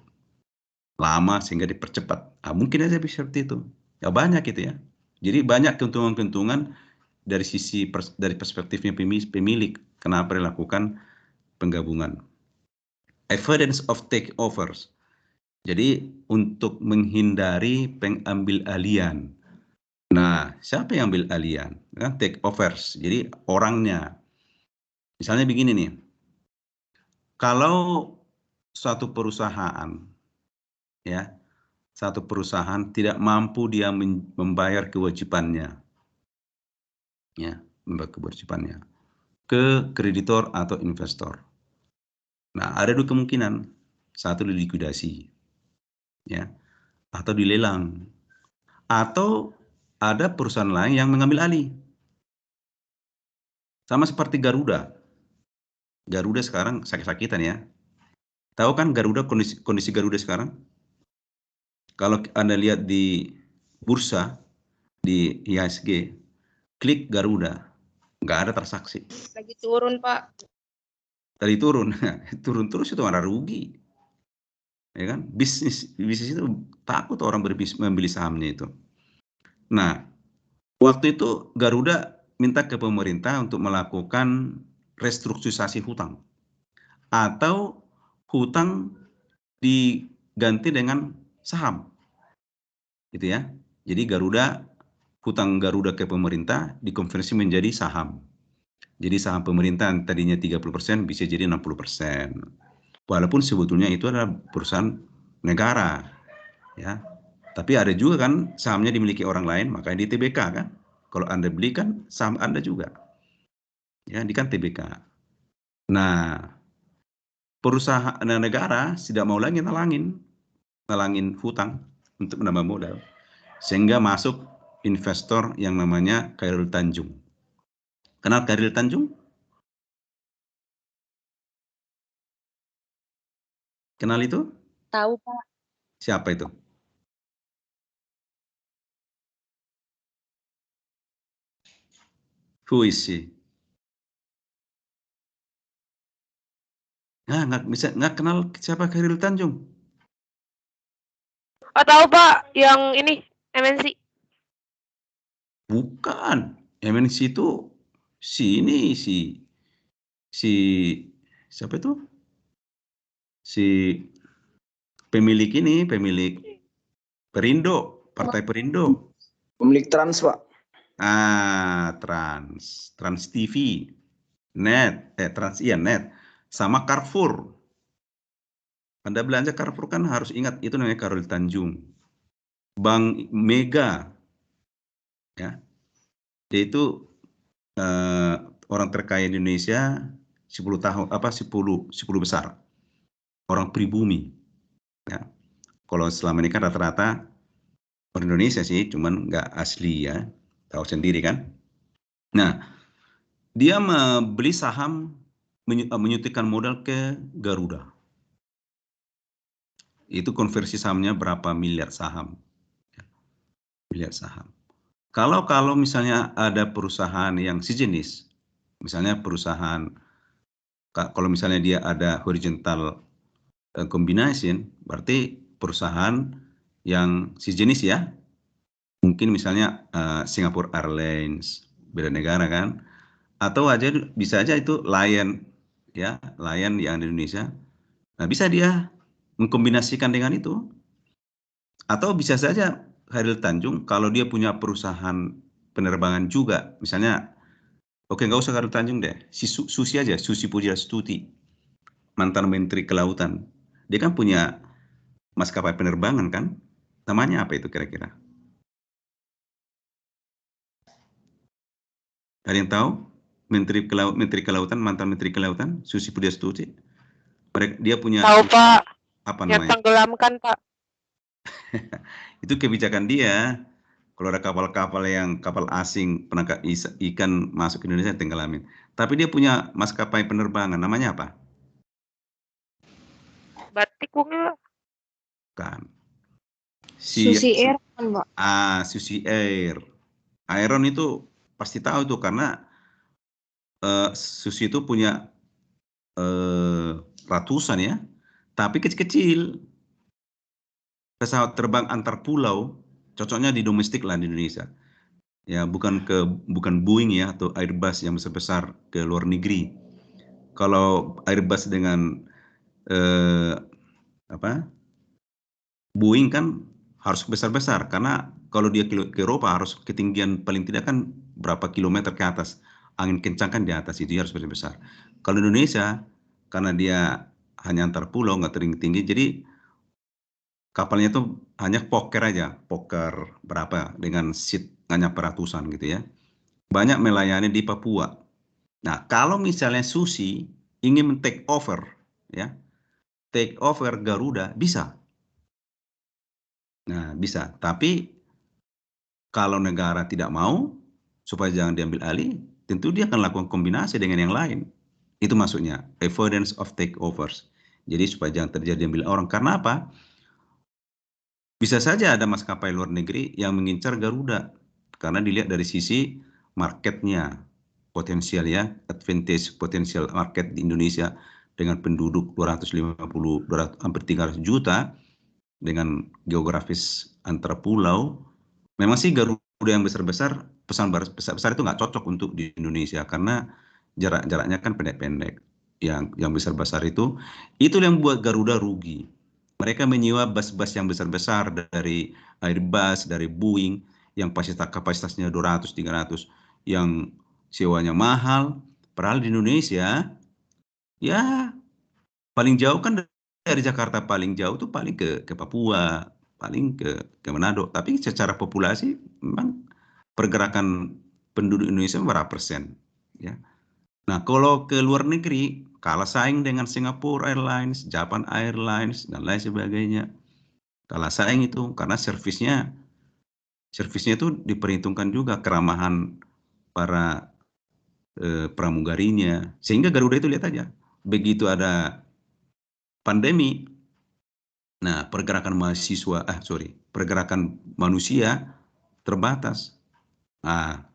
lama sehingga dipercepat. Mungkin aja bisa seperti itu. Ya banyak itu, ya. Jadi banyak keuntungan-keuntungan dari perspektifnya pemilik kenapa dilakukan penggabungan. Avoidance of takeovers. Jadi untuk menghindari pengambil alian. Nah, siapa yang ambil alian? Takeovers. Jadi orangnya. Misalnya begini nih. Kalau suatu perusahaan, ya, satu perusahaan tidak mampu dia membayar kewajibannya, ya, membayar kewajibannya ke kreditor atau investor. Nah, ada dua kemungkinan. Satu dilikuidasi, ya, atau dilelang, atau ada perusahaan lain yang mengambil alih. Sama seperti Garuda. Garuda sekarang sakit-sakitan, ya. Tahu kan Garuda, kondisi Garuda sekarang? Kalau Anda lihat di bursa, di IHSG, klik Garuda, nggak ada transaksi. Lagi turun, Pak. Tadi turun, turun terus itu orang rugi. Ya kan? Bisnis itu takut orang membeli sahamnya itu. Nah, waktu itu Garuda minta ke pemerintah untuk melakukan restrukturisasi hutang. Atau hutang diganti dengan saham. Gitu, ya. Jadi hutang Garuda ke pemerintah dikonversi menjadi saham. Jadi saham pemerintah tadinya 30% bisa jadi 60%. Walaupun sebetulnya itu adalah perusahaan negara, ya. Tapi ada juga kan sahamnya dimiliki orang lain, makanya di TBK kan. Kalau Anda beli kan saham Anda juga. Ya, di kan TBK. Nah, perusahaan negara tidak mau lagi nalangin hutang untuk menambah modal. Sehingga masuk investor yang namanya Khairul Tanjung. Kenal Khairul Tanjung? Kenal itu? Tahu, Pak. Siapa itu? Who is she? Nah, nggak kenal siapa Khairul Tanjung? Tahu Pak, yang ini MNC. Bukan, MNC itu siapa itu? Si pemilik Perindo, Partai Perindo. Pemilik Trans, Pak. Trans TV, Net, Net, sama Carrefour. Anda belanja Carrefour kan harus ingat itu namanya Khairul Tanjung. Bank Mega, ya, yaitu orang terkaya Indonesia 10 besar. Orang pribumi, ya. Kalau selama ini kan rata-rata orang Indonesia sih, cuman nggak asli, ya, tahu sendiri kan. Nah, dia membeli saham, menyuntikkan modal ke Garuda. Itu konversi sahamnya berapa miliar saham, ya. Miliar saham. Kalau misalnya ada perusahaan yang sejenis, misalnya perusahaan, kalau misalnya dia ada horizontal combination, berarti perusahaan yang sejenis, ya. Mungkin misalnya Singapore Airlines, beda negara kan, atau bisa aja itu Lion, ya, Lion yang di Indonesia. Nah, bisa dia mengkombinasikan dengan itu. Atau bisa saja Khairul Tanjung kalau dia punya perusahaan penerbangan juga. Misalnya, oke nggak usah Garut Tanjung deh, si Susi aja, Susi Pujiastuti, mantan Menteri Kelautan. Dia kan punya maskapai penerbangan kan? Namanya apa itu kira-kira? Ada yang tahu? Menteri Kelautan, mantan Menteri Kelautan, Susi Pujiastuti. Dia punya... Tahu Pak, apa yang namanya? tenggelamkan Pak. Itu kebijakan dia. Kalau ada kapal-kapal yang kapal asing penangkap ikan masuk ke Indonesia tenggelamin. Tapi dia punya maskapai penerbangan. Namanya apa? Batik mungkin. Kan. Susi Air kan, Pak? Susi Air. Aeron itu pasti tahu itu karena Susi itu punya ratusan ya. Tapi kecil-kecil. Pesawat terbang antar pulau. Cocoknya di domestik lah di Indonesia. Ya, bukan Boeing ya atau Airbus yang besar-besar ke luar negeri. Kalau Airbus dengan Boeing kan harus besar-besar karena kalau dia ke Eropa harus ketinggian paling tidak kan berapa kilometer ke atas. Angin kencang kan di atas itu harus besar-besar. Kalau Indonesia karena dia hanya antar pulau nggak tinggi, jadi kapalnya itu hanya poker aja, poker berapa dengan seat hanya peratusan gitu ya. Banyak melayani di Papua. Nah, kalau misalnya Susi ingin take over, ya, take over Garuda bisa. Nah, bisa. Tapi kalau negara tidak mau supaya jangan diambil alih, tentu dia akan lakukan kombinasi dengan yang lain. Itu maksudnya avoidance of takeovers. Jadi supaya jangan terjadi ambil orang. Karena apa? Bisa saja ada maskapai luar negeri yang mengincar Garuda karena dilihat dari sisi marketnya, potensial ya, advantage potensial market di Indonesia dengan penduduk 250, hampir 300 juta dengan geografis antar pulau. Memang sih Garuda yang besar-besar, pesan besar-besar itu nggak cocok untuk di Indonesia karena jaraknya kan pendek-pendek. Yang besar-besar itu yang buat Garuda rugi. Mereka menyewa bus-bus yang besar-besar dari Airbus, dari Boeing, yang kapasitasnya 200, 300, yang sewanya mahal. Padahal di Indonesia, ya paling jauh kan dari Jakarta paling jauh tuh paling ke Papua, paling ke Manado. Tapi secara populasi memang pergerakan penduduk Indonesia berapa persen? Ya. Nah, kalau ke luar negeri, kalah saing dengan Singapore Airlines, Japan Airlines, dan lain sebagainya. Kalah saing itu karena servisnya itu diperhitungkan juga keramahan para pramugarinya. Sehingga Garuda itu lihat aja, begitu ada pandemi, nah pergerakan manusia terbatas. Nah,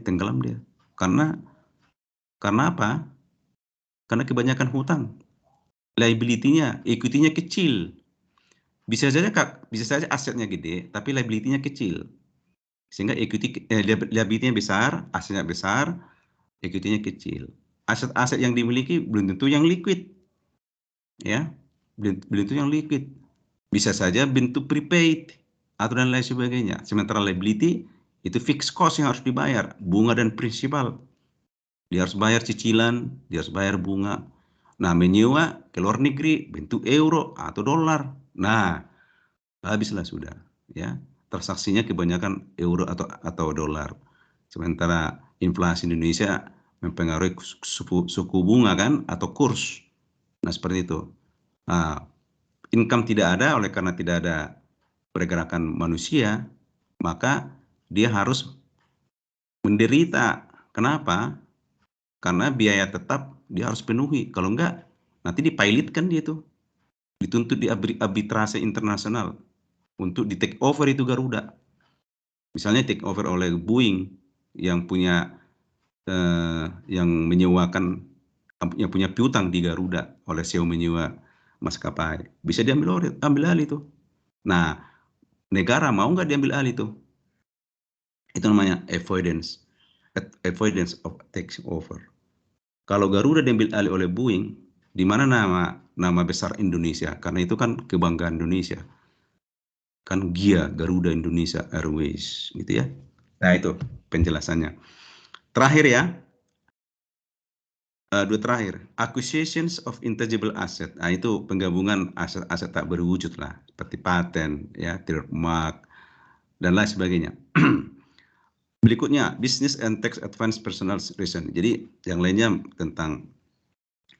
tenggelam dia. Karena apa? Karena kebanyakan hutang. Liability-nya, equity-nya kecil. Bisa saja asetnya gede, tapi liability-nya kecil. Sehingga liability-nya besar, asetnya besar, equity-nya kecil. Aset-aset yang dimiliki belum tentu yang liquid. Ya, belum tentu yang liquid. Bisa saja bentuk prepaid atau dan lain sebagainya. Sementara liability itu fixed cost yang harus dibayar, bunga dan prinsipal. Dia harus bayar cicilan, dia harus bayar bunga. Nah, menyewa ke luar negeri bentuk euro atau dolar. Nah, habislah sudah, ya. Transaksinya kebanyakan euro atau dolar. Sementara inflasi Indonesia mempengaruhi suku bunga kan atau kurs. Nah, seperti itu. Nah, income tidak ada oleh karena tidak ada pergerakan manusia, maka dia harus menderita. Kenapa? Karena biaya tetap dia harus penuhi. Kalau enggak, nanti dipilotkan dia tuh. Dituntut di arbitrase internasional untuk di take over itu Garuda. Misalnya take over oleh Boeing yang punya yang menyewakan, yang punya piutang di Garuda oleh CEO menyewa maskapai. Bisa diambil alih itu. Nah, negara mau nggak diambil alih itu? Itu namanya avoidance of taking over. Kalau Garuda diambil alih oleh Boeing, di mana nama besar Indonesia? Karena itu kan kebanggaan Indonesia. Kan GIA, Garuda Indonesia Airways, gitu ya. Nah itu penjelasannya. Terakhir ya, dua terakhir, acquisitions of intangible asset. Nah itu penggabungan aset-aset tak berwujud lah, seperti paten, ya, trademark, dan lain sebagainya. Berikutnya, business and tax advance personal reason. Jadi yang lainnya tentang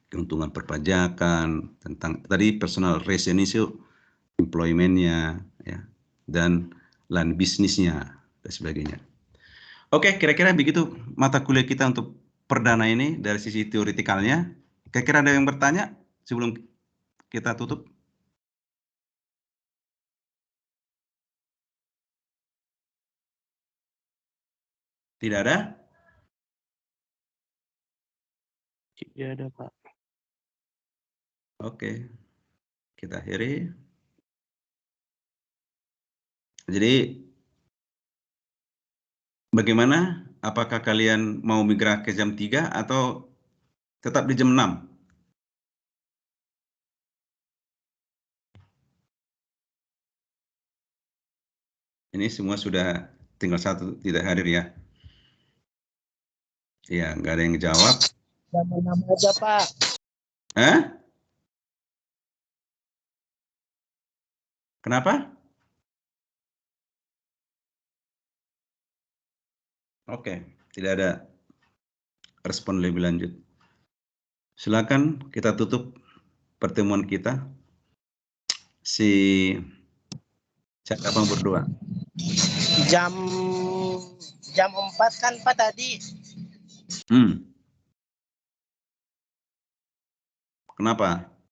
keuntungan perpajakan, tentang tadi personal reason itu employment-nya, ya, dan lain bisnisnya, dan sebagainya. Oke, kira-kira begitu mata kuliah kita untuk perdana ini dari sisi teoretikalnya. Kira-kira ada yang bertanya sebelum kita tutup? Tidak ada? Tidak ada, Pak. Oke, kita akhiri. Jadi, bagaimana? Apakah kalian mau migrasi ke jam 3 atau tetap di jam 6? Ini semua sudah tinggal satu tidak hadir ya. Iya, nggak ada yang jawab. Jam 6 aja, Pak. Hah? Kenapa? Oke, tidak ada respon lebih lanjut. Silakan kita tutup pertemuan kita. Siapa yang berdoa? Jam 4 kan Pak tadi. Kenapa?